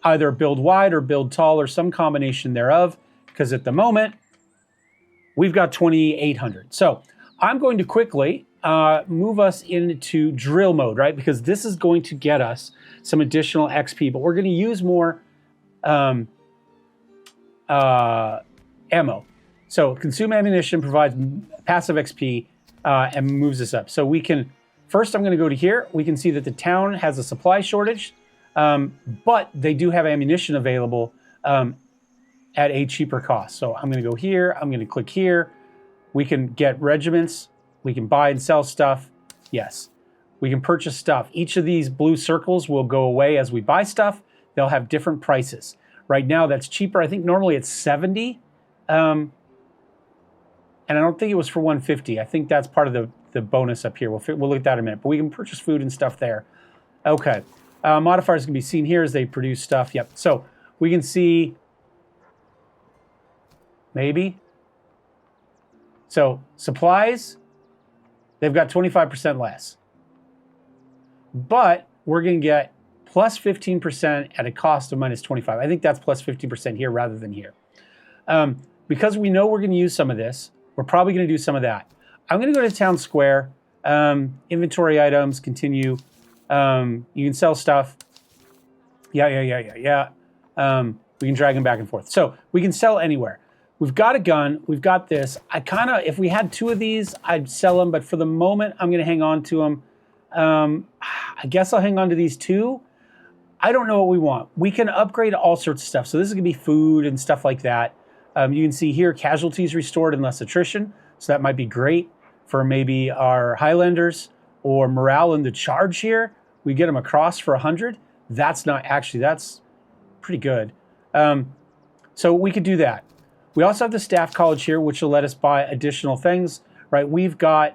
either build wide or build tall or some combination thereof, because at the moment, we've got 2,800. So I'm going to quickly move us into drill mode, right? Because this is going to get us some additional XP, but we're going to use more ammo. So consume ammunition, provides passive XP, and moves us up. So we can, first I'm going to go to here. We can see that the town has a supply shortage, but they do have ammunition available at a cheaper cost. So I'm going to go here. I'm going to click here. We can get regiments. We can buy and sell stuff. Yes. We can purchase stuff. Each of these blue circles will go away as we buy stuff. They'll have different prices. Right now, that's cheaper. I think normally it's 70. And I don't think it was for 150. I think that's part of the bonus up here. We'll look at that in a minute. But we can purchase food and stuff there. Okay. Modifiers can be seen here as they produce stuff. Yep. So we can see maybe. So supplies, they've got 25% less. But we're going to get plus 15% at a cost of minus 25. I think that's plus 50% here rather than here. Because we know we're going to use some of this, we're probably going to do some of that. I'm going to go to town square, inventory items, continue. You can sell stuff. Yeah. We can drag them back and forth. So we can sell anywhere. We've got a gun. We've got this. If we had two of these, I'd sell them. But for the moment, I'm going to hang on to them. I guess I'll hang on to these two. I don't know what we want. We can upgrade all sorts of stuff. So this is going to be food and stuff like that. You can see here, casualties restored and less attrition. So that might be great for maybe our Highlanders, or morale in the charge here. We get them across for 100. That's pretty good. So we could do that. We also have the staff college here, which will let us buy additional things, right? We've got,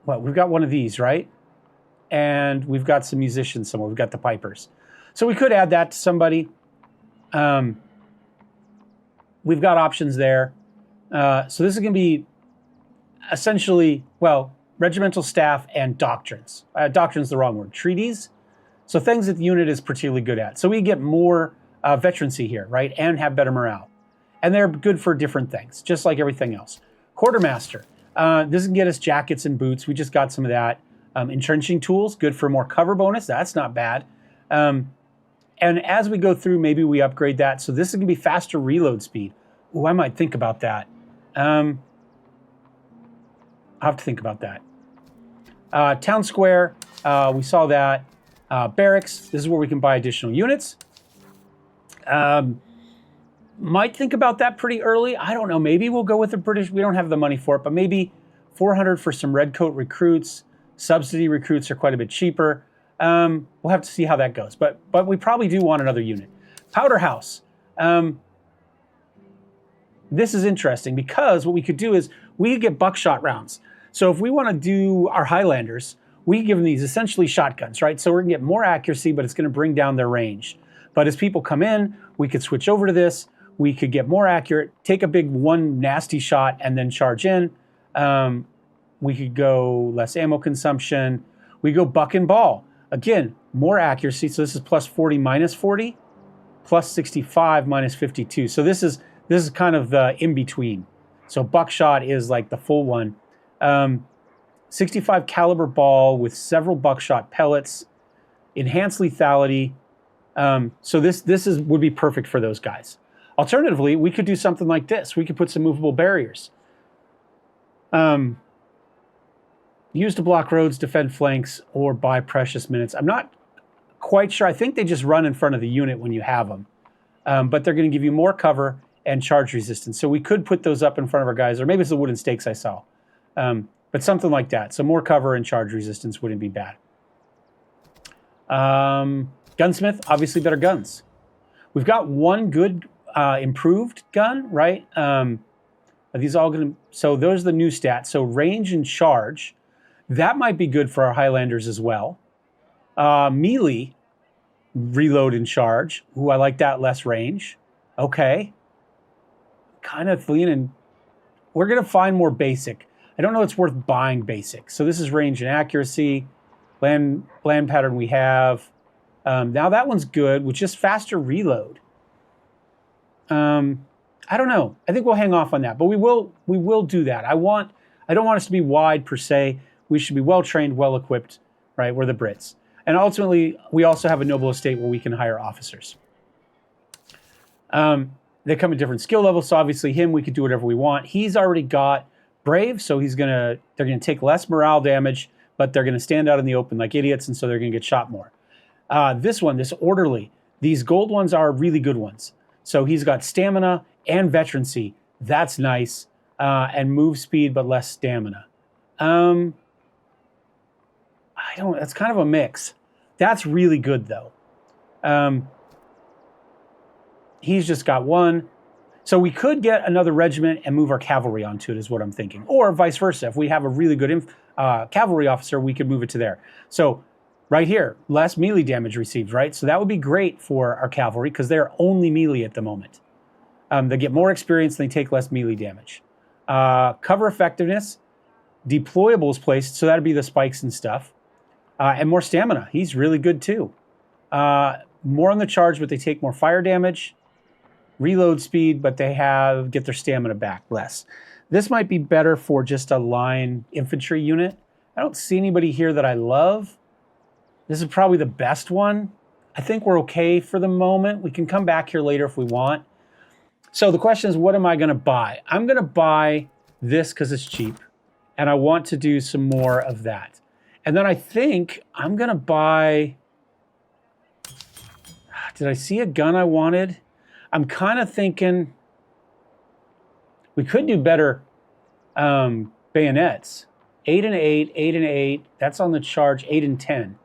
we've got one of these, right? And we've got some musicians somewhere. We've got the pipers. So we could add that to somebody. We've got options there. So this is going to be essentially, regimental staff and doctrines. Doctrine's the wrong word. Treaties. So things that the unit is particularly good at. So we get more veterancy here, right? And have better morale. And they're good for different things, just like everything else. Quartermaster. This can get us jackets and boots. We just got some of that. Entrenching tools, good for more cover bonus. That's not bad. And as we go through, maybe we upgrade that. So this is going to be faster reload speed. Ooh, I might think about that. I'll have to think about that. Town square, we saw that. Barracks, this is where we can buy additional units. Might think about that pretty early. I don't know. Maybe we'll go with the British. We don't have the money for it, but maybe 400 for some redcoat recruits. Subsidy recruits are quite a bit cheaper. We'll have to see how that goes. But we probably do want another unit. Powder house. This is interesting because what we could do is we could get buckshot rounds. So if we want to do our Highlanders, we give them these essentially shotguns, right? So we're going to get more accuracy, but it's going to bring down their range. But as people come in, we could switch over to this. We could get more accurate, take a big one nasty shot, and then charge in. We could go less ammo consumption. We go buck and ball. Again, more accuracy. So this is plus 40 minus 40, plus 65 minus 52. So this is kind of the in between. So buckshot is like the full one. 65 caliber ball with several buckshot pellets, enhanced lethality. So this would be perfect for those guys. Alternatively, we could do something like this. We could put some movable barriers. Used to block roads, defend flanks, or buy precious minutes. I'm not quite sure. I think they just run in front of the unit when you have them. But they're going to give you more cover and charge resistance. So we could put those up in front of our guys, or maybe it's the wooden stakes I saw. But something like that. So more cover and charge resistance wouldn't be bad. Gunsmith, obviously better guns. We've got one good improved gun, right? Are these all going to... So those are the new stats. So range and charge. That might be good for our Highlanders as well. Melee, reload and charge. Ooh, I like that, less range. Okay. Kind of leaning... We're going to find more basic. I don't know it's worth buying basic. So this is range and accuracy. Land pattern we have. Now that one's good with just faster reload. I don't know. I think we'll hang off on that, but we will do that. I don't want us to be wide per se. We should be well trained, well equipped, right? We're the Brits. And ultimately, we also have a noble estate where we can hire officers. They come at different skill levels, so obviously him, we could do whatever we want. He's already got brave, so they're gonna take less morale damage, but they're gonna stand out in the open like idiots, and so they're gonna get shot more. This orderly, these gold ones are really good ones. So he's got stamina and veterancy. That's nice. And move speed, but less stamina. That's kind of a mix. That's really good though. He's just got one. So we could get another regiment and move our cavalry onto it is what I'm thinking. Or vice versa. If we have a really good cavalry officer, we could move it to there. So right here, less melee damage received, right? So that would be great for our cavalry because they're only melee at the moment. They get more experience and they take less melee damage. Cover effectiveness, deployables placed, so that'd be the spikes and stuff. And more stamina. He's really good too. More on the charge, but they take more fire damage. Reload speed, but they get their stamina back less. This might be better for just a line infantry unit. I don't see anybody here that I love. This is probably the best one. I think we're okay for the moment. We can come back here later if we want. So the question is, what am I going to buy? I'm going to buy this because it's cheap, and I want to do some more of that. And then I think I'm going to buy... Did I see a gun I wanted? I'm kind of thinking we could do better bayonets. 8 and 8, 8 and 8. That's on the charge, 8 and 10.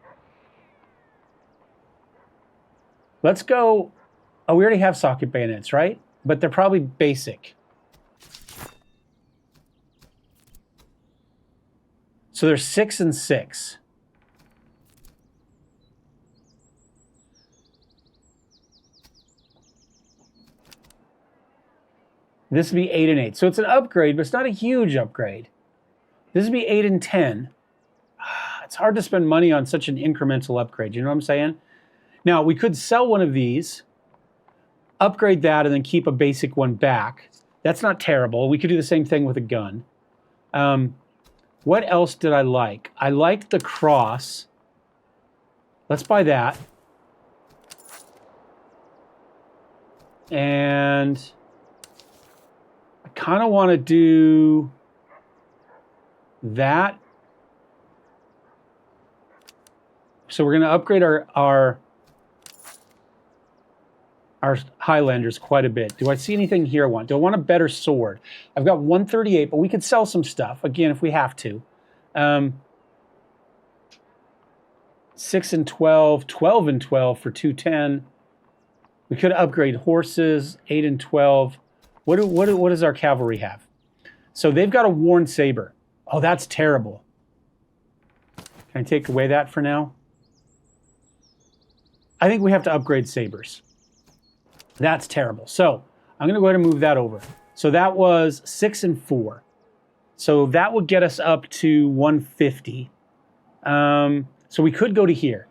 Let's go... Oh, we already have socket bayonets, right? But they're probably basic. So they're 6 and 6. This would be 8 and 8. So it's an upgrade, but it's not a huge upgrade. This would be 8 and 10. It's hard to spend money on such an incremental upgrade. You know what I'm saying? Now, we could sell one of these, upgrade that, and then keep a basic one back. That's not terrible. We could do the same thing with a gun. What else did I like? I liked the cross. Let's buy that. And I kind of want to do that. So we're going to upgrade our Highlanders quite a bit. Do I see anything here I want? Do I want a better sword? I've got 138, but we could sell some stuff, again, if we have to. 6 and 12, 12 and 12 for 210. We could upgrade horses, 8 and 12. What does our cavalry have? So they've got a worn saber. Oh, that's terrible. Can I take away that for now? I think we have to upgrade sabers. That's terrible. So I'm going to go ahead and move that over. So that was 6 and 4. So that would get us up to 150. So we could go to here.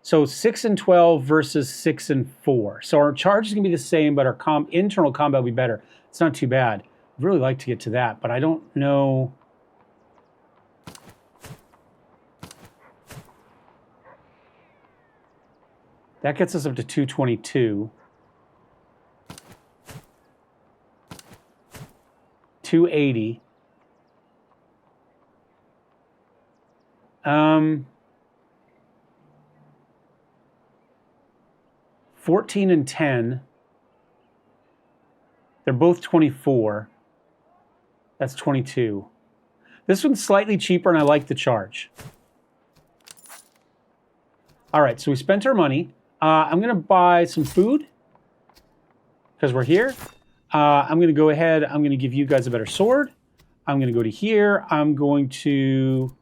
So 6 and 12 versus 6 and 4. So our charge is going to be the same, but our internal combat will be better. It's not too bad. I'd really like to get to that, but I don't know. That gets us up to 222. 280. 14 and 10. They're both 24. That's 22. This one's slightly cheaper, and I like the charge. All right, so we spent our money. I'm going to buy some food because we're here. I'm going to go ahead. I'm going to give you guys a better sword. I'm going to go to here. I'm going to...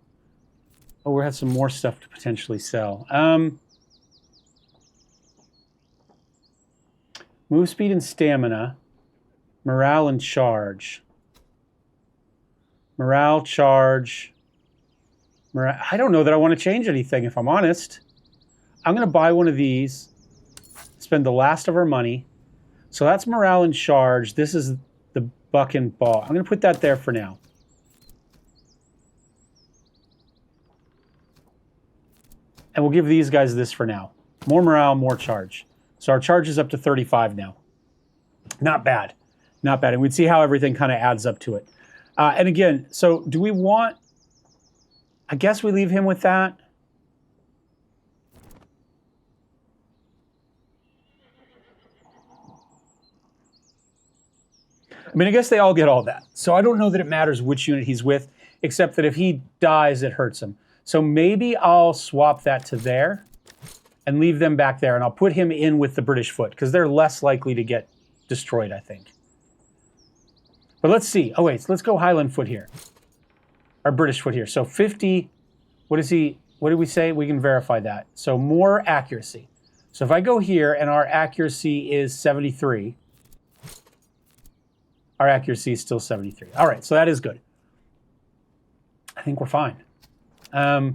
Oh, we have some more stuff to potentially sell. Move speed and stamina. Morale and charge. Morale, charge. I don't know that I want to change anything, if I'm honest. I'm going to buy one of these. Spend the last of our money. So that's morale and charge. This is the buck and ball. I'm going to put that there for now. And we'll give these guys this for now. More morale, more charge. So our charge is up to 35 now. Not bad. Not bad. And we'd see how everything kind of adds up to it. And again, so do we want... I guess we leave him with that. I mean, I guess they all get all that. So I don't know that it matters which unit he's with, except that if he dies, it hurts him. So maybe I'll swap that to there and leave them back there, and I'll put him in with the British foot because they're less likely to get destroyed, I think. But let's see. Oh, wait. So let's go Highland foot here. Our British foot here. So 50. What is he? What did we say? We can verify that. So more accuracy. So if I go here and our accuracy is 73, our accuracy is still 73. All right. So that is good. I think we're fine. I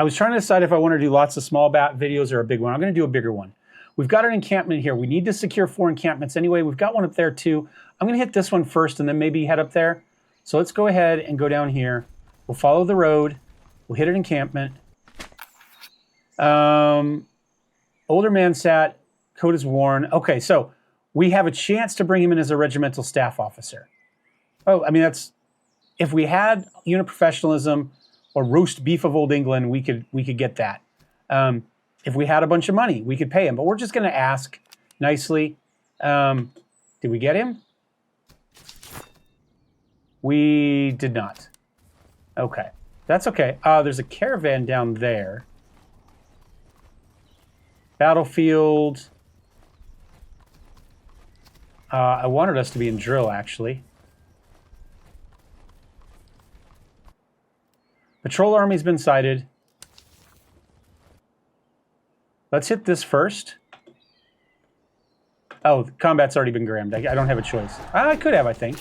was trying to decide if I want to do lots of small bat videos or a big one. I'm going to do a bigger one. We've got an encampment here. We need to secure 4 encampments anyway. We've got one up there too. I'm going to hit this one first and then maybe head up there. So let's go ahead and go down here. We'll follow the road. We'll hit an encampment. Older man sat. Coat is worn. Okay, so we have a chance to bring him in as a regimental staff officer. Oh, I mean, that's... If we had unit professionalism or roast beef of Old England, we could get that. If we had a bunch of money, we could pay him. But we're just going to ask nicely. Did we get him? We did not. Okay. That's okay. There's a caravan down there. Battlefield. I wanted us to be in drill, actually. Patrol army's been sighted. Let's hit this first. Oh, combat's already been grammed. I don't have a choice. I could have, I think.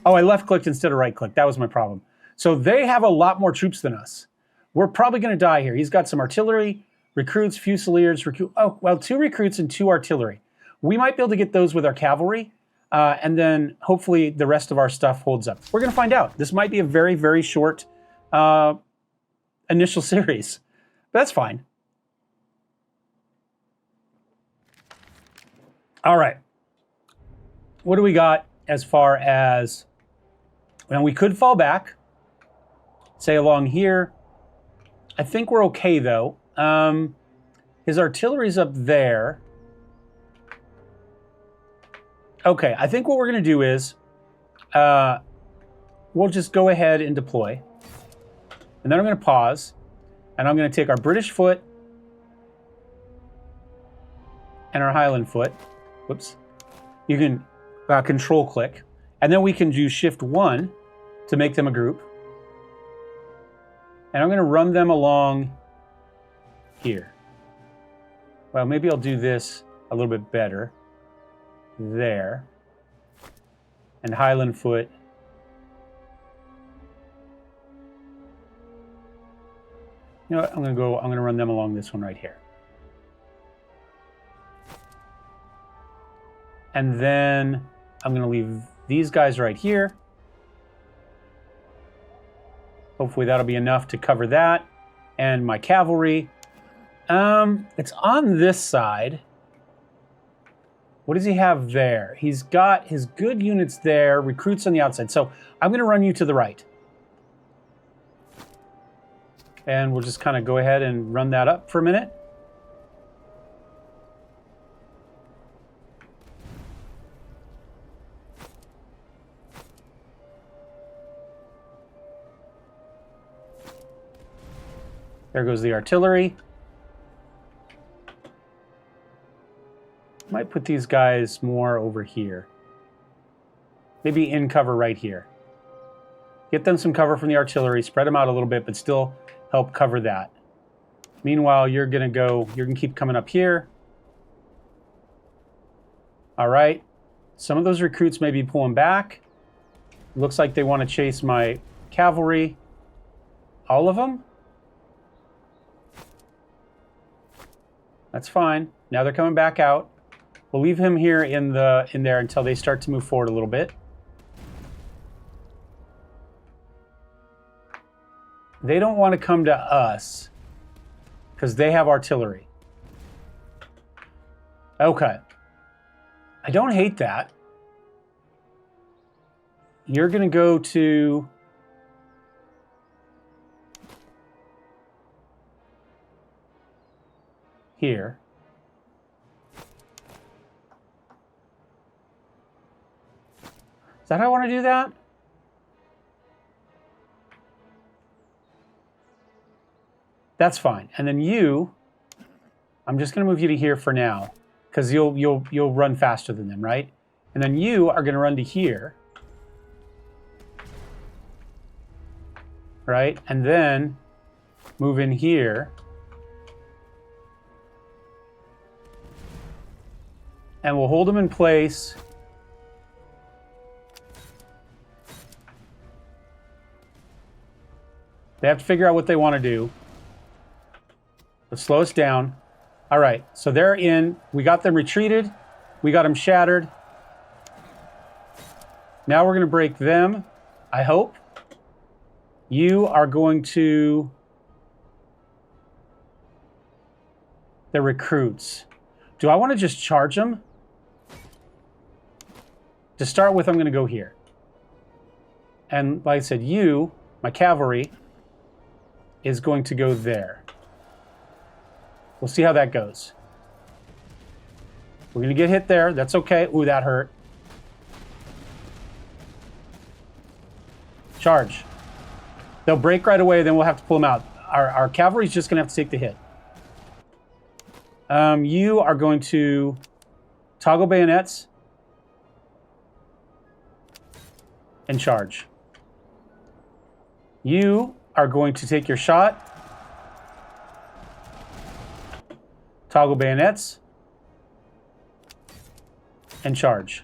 Oh, I left-clicked instead of right-clicked. That was my problem. So they have a lot more troops than us. We're probably going to die here. He's got some artillery, recruits, fusiliers, oh, well, 2 recruits and 2 artillery. We might be able to get those with our cavalry, and then hopefully the rest of our stuff holds up. We're going to find out. This might be a very, very short initial series. But that's fine. All right. What do we got as far as... Now, we could fall back. Say along here. I think we're okay, though. His artillery's up there. Okay, I think what we're going to do is... we'll just go ahead and deploy. And then I'm going to pause. And I'm going to take our British foot and our Highland foot. Whoops. You can control click. And then we can do shift 1 to make them a group. And I'm going to run them along here. Well, maybe I'll do this a little bit better. there. And Highland Foot. You know what? I'm going to run them along this one right here. And then I'm going to leave these guys right here. Hopefully that'll be enough to cover that. And my cavalry. It's on this side. What does he have there? He's got his good units there, recruits on the outside. So I'm going to run you to the right. And we'll just kind of go ahead and run that up for a minute. There goes the artillery. Might put these guys more over here. Maybe in cover right here. Get them some cover from the artillery, spread them out a little bit, but still help cover that. Meanwhile, you're going to keep coming up here. All right. Some of those recruits may be pulling back. Looks like they want to chase my cavalry. All of them? That's fine. Now they're coming back out. We'll leave him here in there until they start to move forward a little bit. They don't want to come to us because they have artillery. Okay. I don't hate that. You're going to go to here. Is that how I want to do that? That's fine. And then you, I'm just going to move you to here for now because you'll run faster than them, right? And then you are going to run to here. Right? And then move in here. And we'll hold them in place. They have to figure out what they want to do. Let's slow us down. All right, so they're in. We got them retreated. We got them shattered. Now we're going to break them, I hope. You are going to... the recruits. Do I want to just charge them? To start with, I'm going to go here. And like I said, you, my cavalry, is going to go there. We'll see how that goes. We're going to get hit there. That's okay. Ooh, that hurt. Charge. They'll break right away, then we'll have to pull them out. Our cavalry's just going to have to take the hit. You are going to toggle bayonets and charge. You are going to take your shot, toggle bayonets, and charge.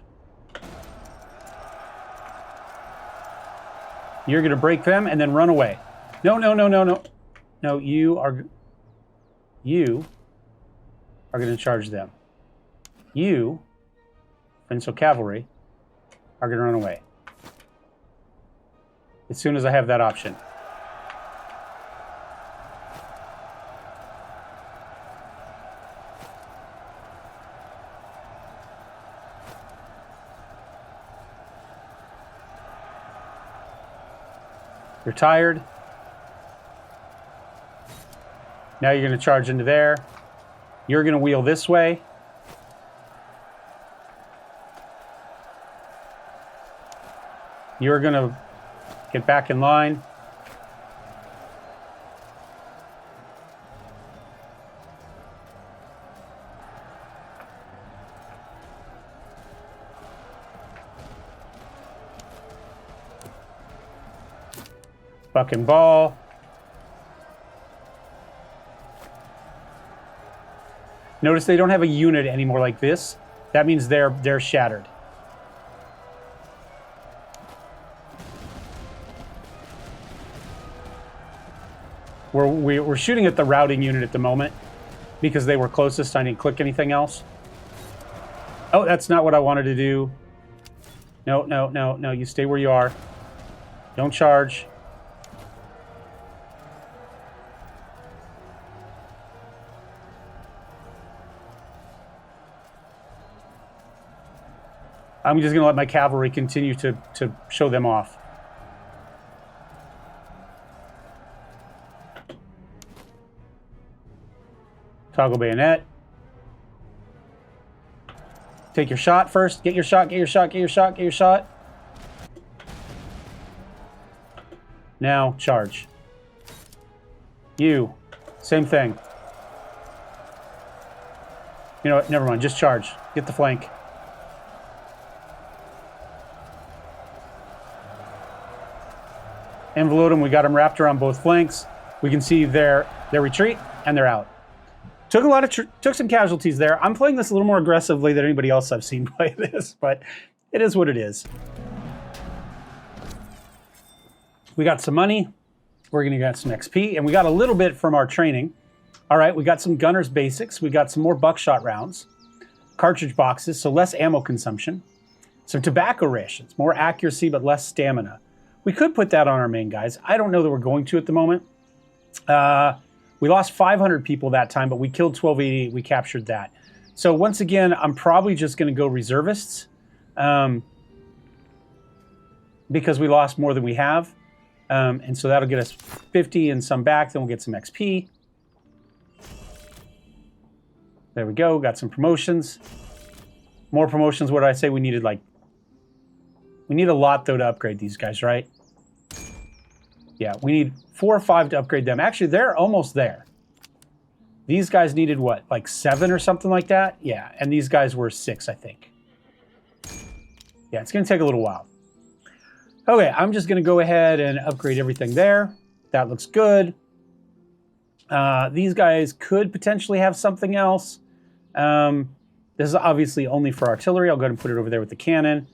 You're going to break them and then run away. No, no, no, no, no. No, you are going to charge them. You, Prince of Cavalry, are going to run away. As soon as I have that option. You're tired. Now you're going to charge into there. You're going to wheel this way. You're going to get back in line. Buck and ball. Notice they don't have a unit anymore like this. That means they're shattered. We're shooting at the routing unit at the moment because they were closest. I didn't click anything else. Oh, that's not what I wanted to do. No, no, no, no. You stay where you are. Don't charge. I'm just going to let my cavalry continue to show them off. Toggle bayonet. Take your shot first. Get your shot, get your shot, get your shot, get your shot. Now, charge. You. Same thing. You know what? Never mind. Just charge. Get the flank. Envelope them. We got them wrapped around both flanks. We can see their retreat, and they're out. Took some casualties there. I'm playing this a little more aggressively than anybody else I've seen play this, but it is what it is. We got some money. We're going to get some XP, and we got a little bit from our training. All right, we got some gunner's basics. We got some more buckshot rounds, cartridge boxes, so less ammo consumption. Some tobacco rations, more accuracy but less stamina. We could put that on our main guys. I don't know that we're going to at the moment. We lost 500 people that time, but we killed 1288. We captured that. So once again, I'm probably just going to go reservists because we lost more than we have. And so that'll get us 50 and some back. Then we'll get some XP. There we go. Got some promotions. More promotions. What did I say? We needed we need a lot, though, to upgrade these guys, right? Yeah, we need 4 or 5 to upgrade them. Actually, they're almost there. These guys needed what, like 7 or something like that? Yeah, and these guys were 6, I think. Yeah, it's going to take a little while. Okay, I'm just going to go ahead and upgrade everything there. That looks good. These guys could potentially have something else. This is obviously only for artillery. I'll go ahead and put it over there with the cannon.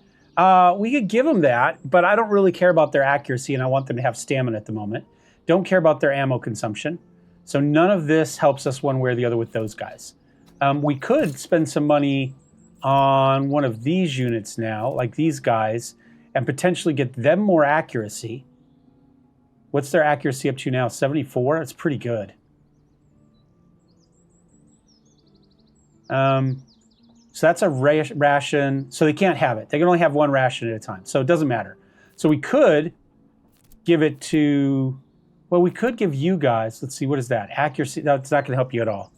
We could give them that, but I don't really care about their accuracy, and I want them to have stamina at the moment. Don't care about their ammo consumption. So none of this helps us one way or the other with those guys. We could spend some money on one of these units now, like these guys, and potentially get them more accuracy. What's their accuracy up to now? 74? That's pretty good. So that's a ration. So they can't have it. They can only have 1 ration at a time. So it doesn't matter. So we could give it to... Well, we could give you guys... Let's see, what is that? Accuracy? That's not going to help you at all.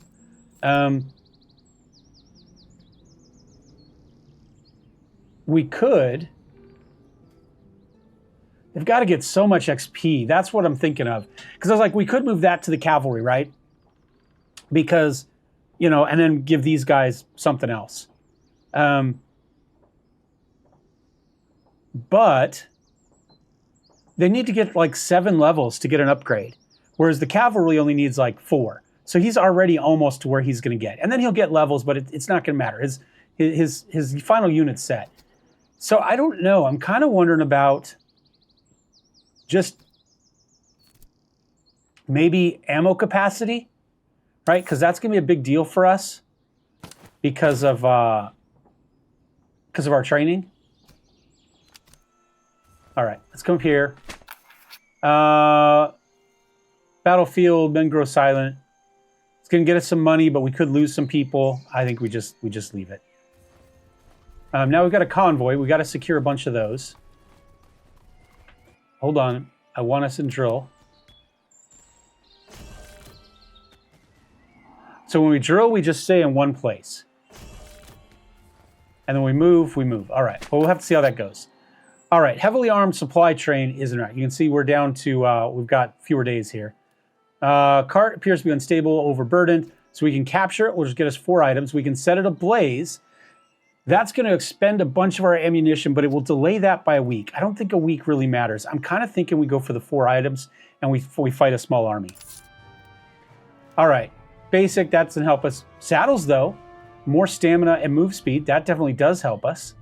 We could... They've got to get so much XP. That's what I'm thinking of. Because I was like, we could move that to the cavalry, right? Because... You know, and then give these guys something else. But they need to get like 7 levels to get an upgrade, whereas the cavalry only needs like 4. So he's already almost to where he's going to get, and then he'll get levels, but it's not going to matter. His final unit's set. So I don't know. I'm kind of wondering about just maybe ammo capacity. Right, because that's going to be a big deal for us because of our training. All right, let's come up here. Battlefield, men grow silent. It's going to get us some money, but we could lose some people. I think we just leave it. Now we've got a convoy. We got to secure a bunch of those. Hold on, I want us in drill. So when we drill, we just stay in one place. And then we move, All right, well, we'll have to see how that goes. All right, heavily armed supply train isn't right. You can see we're down to, we've got fewer days here. Cart appears to be unstable, overburdened, so we can capture it. We'll just get us 4 items. We can set it ablaze. That's going to expend a bunch of our ammunition, but it will delay that by a week. I don't think a week really matters. I'm kind of thinking we go for the 4 items and we fight a small army. All right. Basic, that doesn't help us. Saddles, though. more stamina and move speed. That definitely does help us.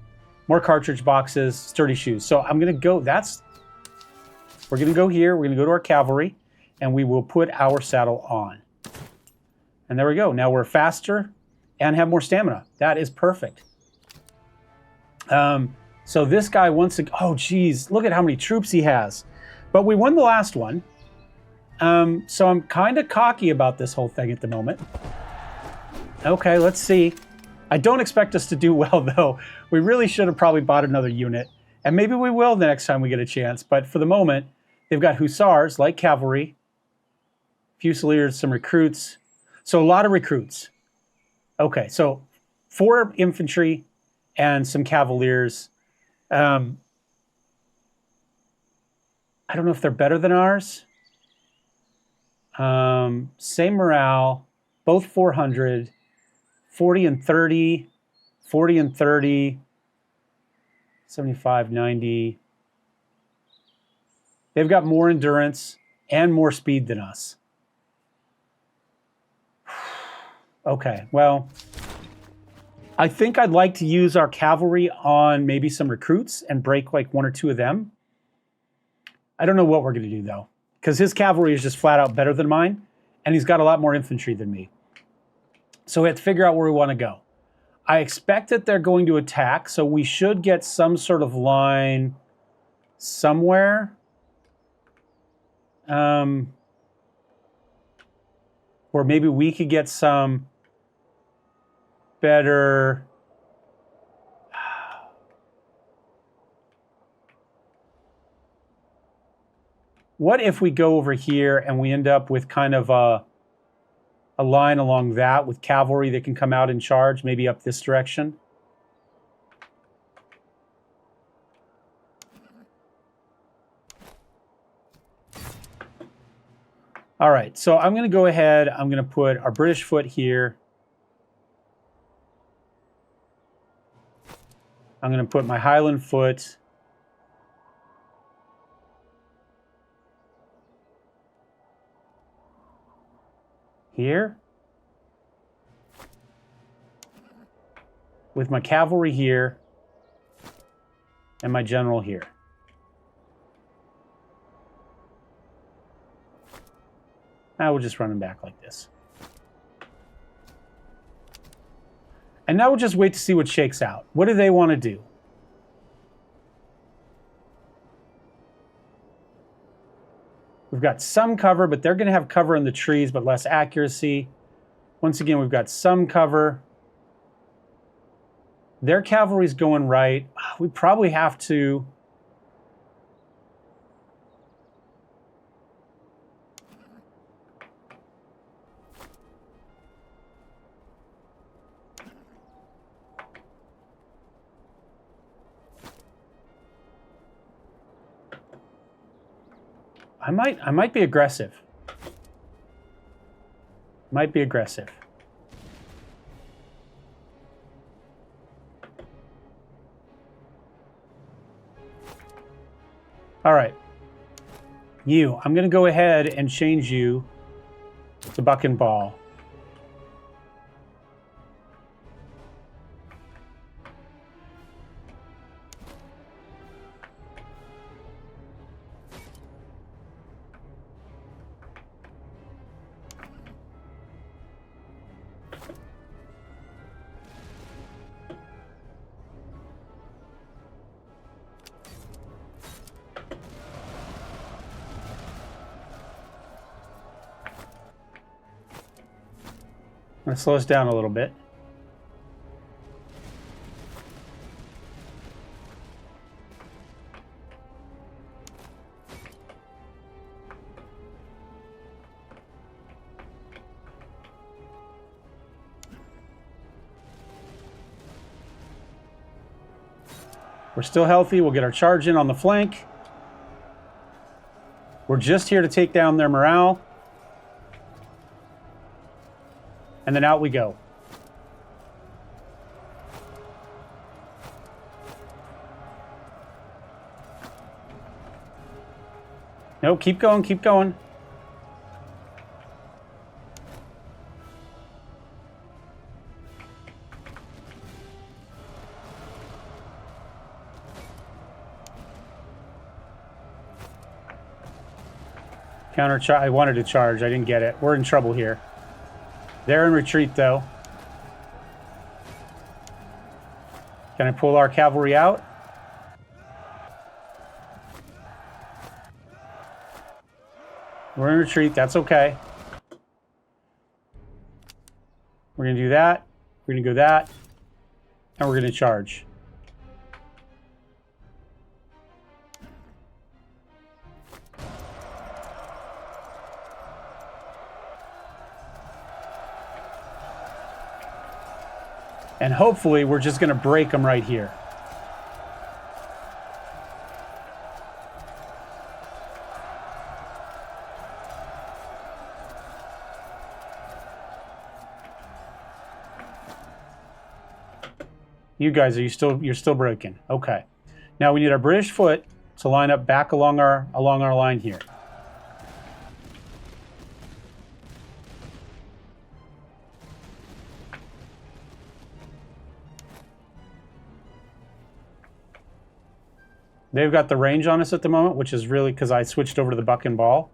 More cartridge boxes, sturdy shoes. So I'm going to go, we're going to go here. We're going to go to our cavalry, and we will put our saddle on. And there we go. Now we're faster and have more stamina. That is perfect. So this guy wants to, oh geez, look at how many troops he has. But we won the last one. So I'm kind of cocky about this whole thing at the moment. Okay, let's see. I don't expect us to do well, though. We really should have probably bought another unit. And maybe we will the next time we get a chance. But for the moment, they've got hussars, light cavalry, fusiliers, some recruits. So a lot of recruits. Okay, so 4 infantry and some cavaliers. I don't know if they're better than ours. Same morale, both 400. 40 and 30, 40 and 30, 75, 90. They've got more endurance and more speed than us. Okay, well, I think I'd like to use our cavalry on maybe some recruits and break like 1 or 2 of them. I don't know what we're going to do, though, because his cavalry is just flat out better than mine, and he's got a lot more infantry than me. So we have to figure out where we want to go. I expect that they're going to attack, so we should get some sort of line somewhere. Or maybe we could get some better... What if we go over here and we end up with kind of a line along that with cavalry that can come out and charge, maybe up this direction? All right, so I'm going to go ahead. I'm going to put our British foot here. I'm going to put my Highland foot here, with my cavalry here, and my general here. Now we'll just run them back like this. And now we'll just wait to see what shakes out. What do they want to do? We've got some cover, but they're going to have cover in the trees, but less accuracy. Once again, we've got some cover. Their cavalry's going right. We probably have to... I might be aggressive. Might be aggressive. All right. I'm going to go ahead and change you to buck and ball. I'm going to slow us down a little bit. We're still healthy. We'll get our charge in on the flank. We're just here to take down their morale. And then out we go. No, keep going, keep going. Counter charge. I wanted to charge. I didn't get it. We're in trouble here. They're in retreat, though. Can I pull our cavalry out? We're in retreat. That's okay. We're going to do that. We're going to go that. And we're going to charge. And hopefully we're just going to break them right here. You guys, you're still breaking. Okay. Now we need our British foot to line up back along our line here. They've got the range on us at the moment, which is really because I switched over to the buck and ball.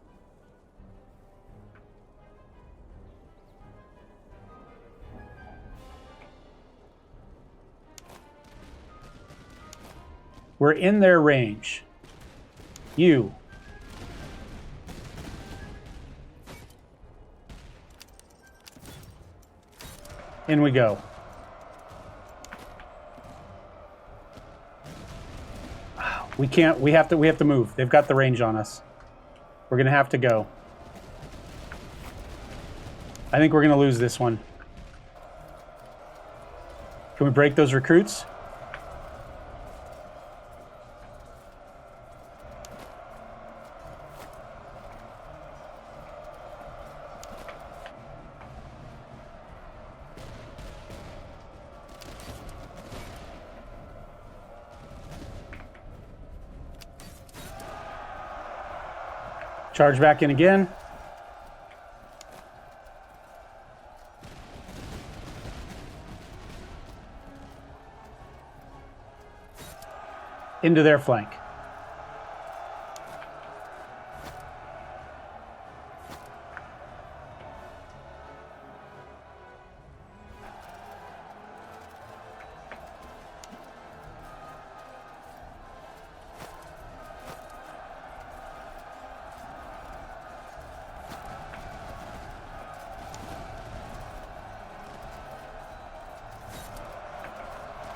We're in their range. You. In we go. We can't, we have to move. They've got the range on us. We're gonna have to go. I think we're gonna lose this one. Can we break those recruits? Charge back in again. Into their flank.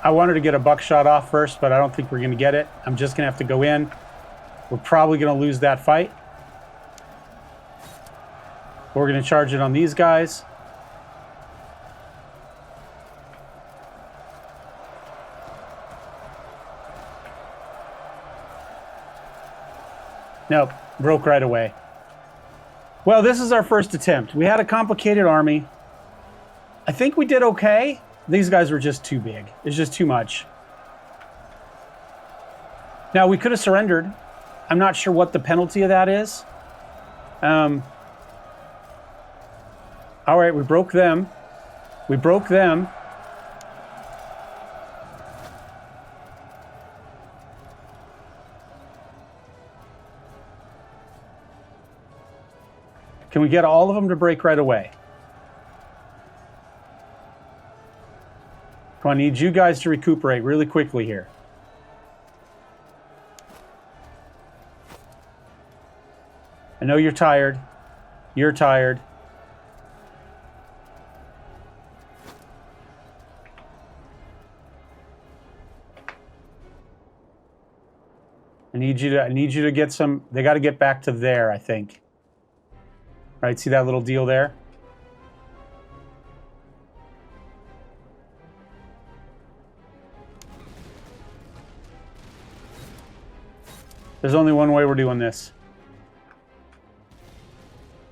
I wanted to get a buckshot off first, but I don't think we're going to get it. I'm just going to have to go in. We're probably going to lose that fight. We're going to charge it on these guys. Nope, broke right away. Well, this is our first attempt. We had a complicated army. I think we did okay. These guys were just too big. It's just too much. Now, we could have surrendered. I'm not sure what the penalty of that is. All right, we broke them. We broke them. Can we get all of them to break right away? Come on, I need you guys to recuperate really quickly here. I know you're tired. You're tired. I need you to get some, they got to get back to there, I think. Right, see that little deal there? There's only one way we're doing this.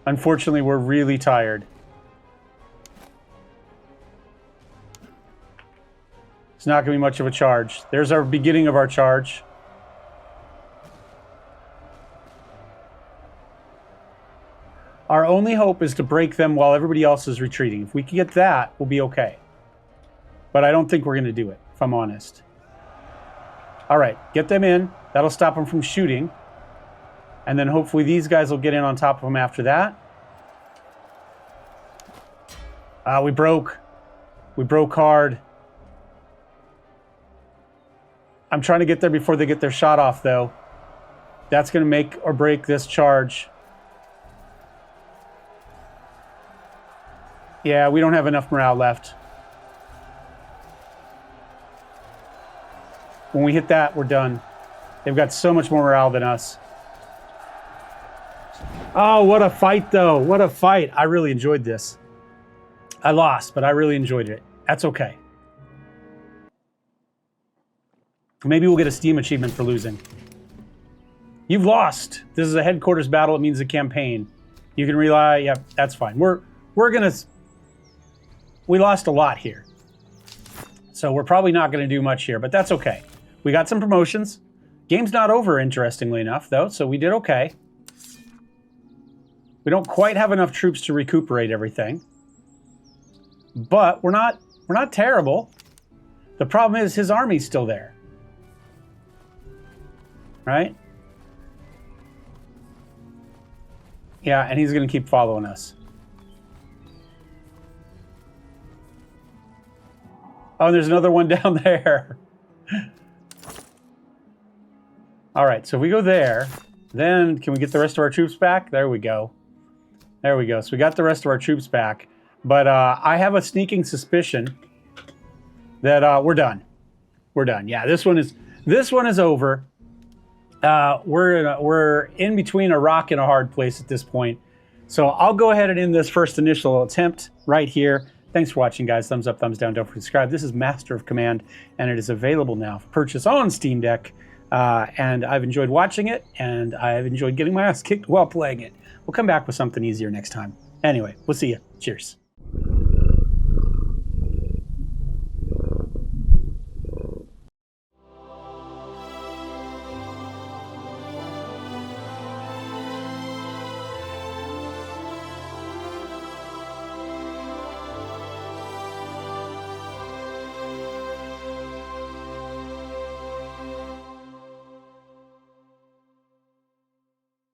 Unfortunately, we're really tired. It's not going to be much of a charge. There's our beginning of our charge. Our only hope is to break them while everybody else is retreating. If we can get that, we'll be okay. But I don't think we're going to do it, if I'm honest. All right, get them in. That'll stop them from shooting. And then hopefully these guys will get in on top of them after that. We broke. We broke hard. I'm trying to get there before they get their shot off, though. That's going to make or break this charge. Yeah, we don't have enough morale left. When we hit that, we're done. They've got so much more morale than us. Oh, what a fight, though. What a fight. I really enjoyed this. I lost, but I really enjoyed it. That's okay. Maybe we'll get a Steam achievement for losing. You've lost. This is a headquarters battle. It means a campaign. You can rely. Yeah, that's fine. We lost a lot here. So we're probably not going to do much here, but that's okay. We got some promotions. Game's not over, interestingly enough, though, so we did okay. We don't quite have enough troops to recuperate everything. But we're not terrible. The problem is his army's still there. Right? Yeah, and he's going to keep following us. Oh, there's another one down there. All right, so if we go there, then can we get the rest of our troops back? There we go. There we go. So we got the rest of our troops back. But I have a sneaking suspicion that we're done. We're done. Yeah, this one is over. We're in between a rock and a hard place at this point. So I'll go ahead and end this first initial attempt right here. Thanks for watching, guys. Thumbs up, thumbs down. Don't forget to subscribe. This is Master of Command, and it is available now for purchase on Steam Deck. And I've enjoyed watching it, and I've enjoyed getting my ass kicked while playing it. We'll come back with something easier next time. Anyway, we'll see you. Cheers.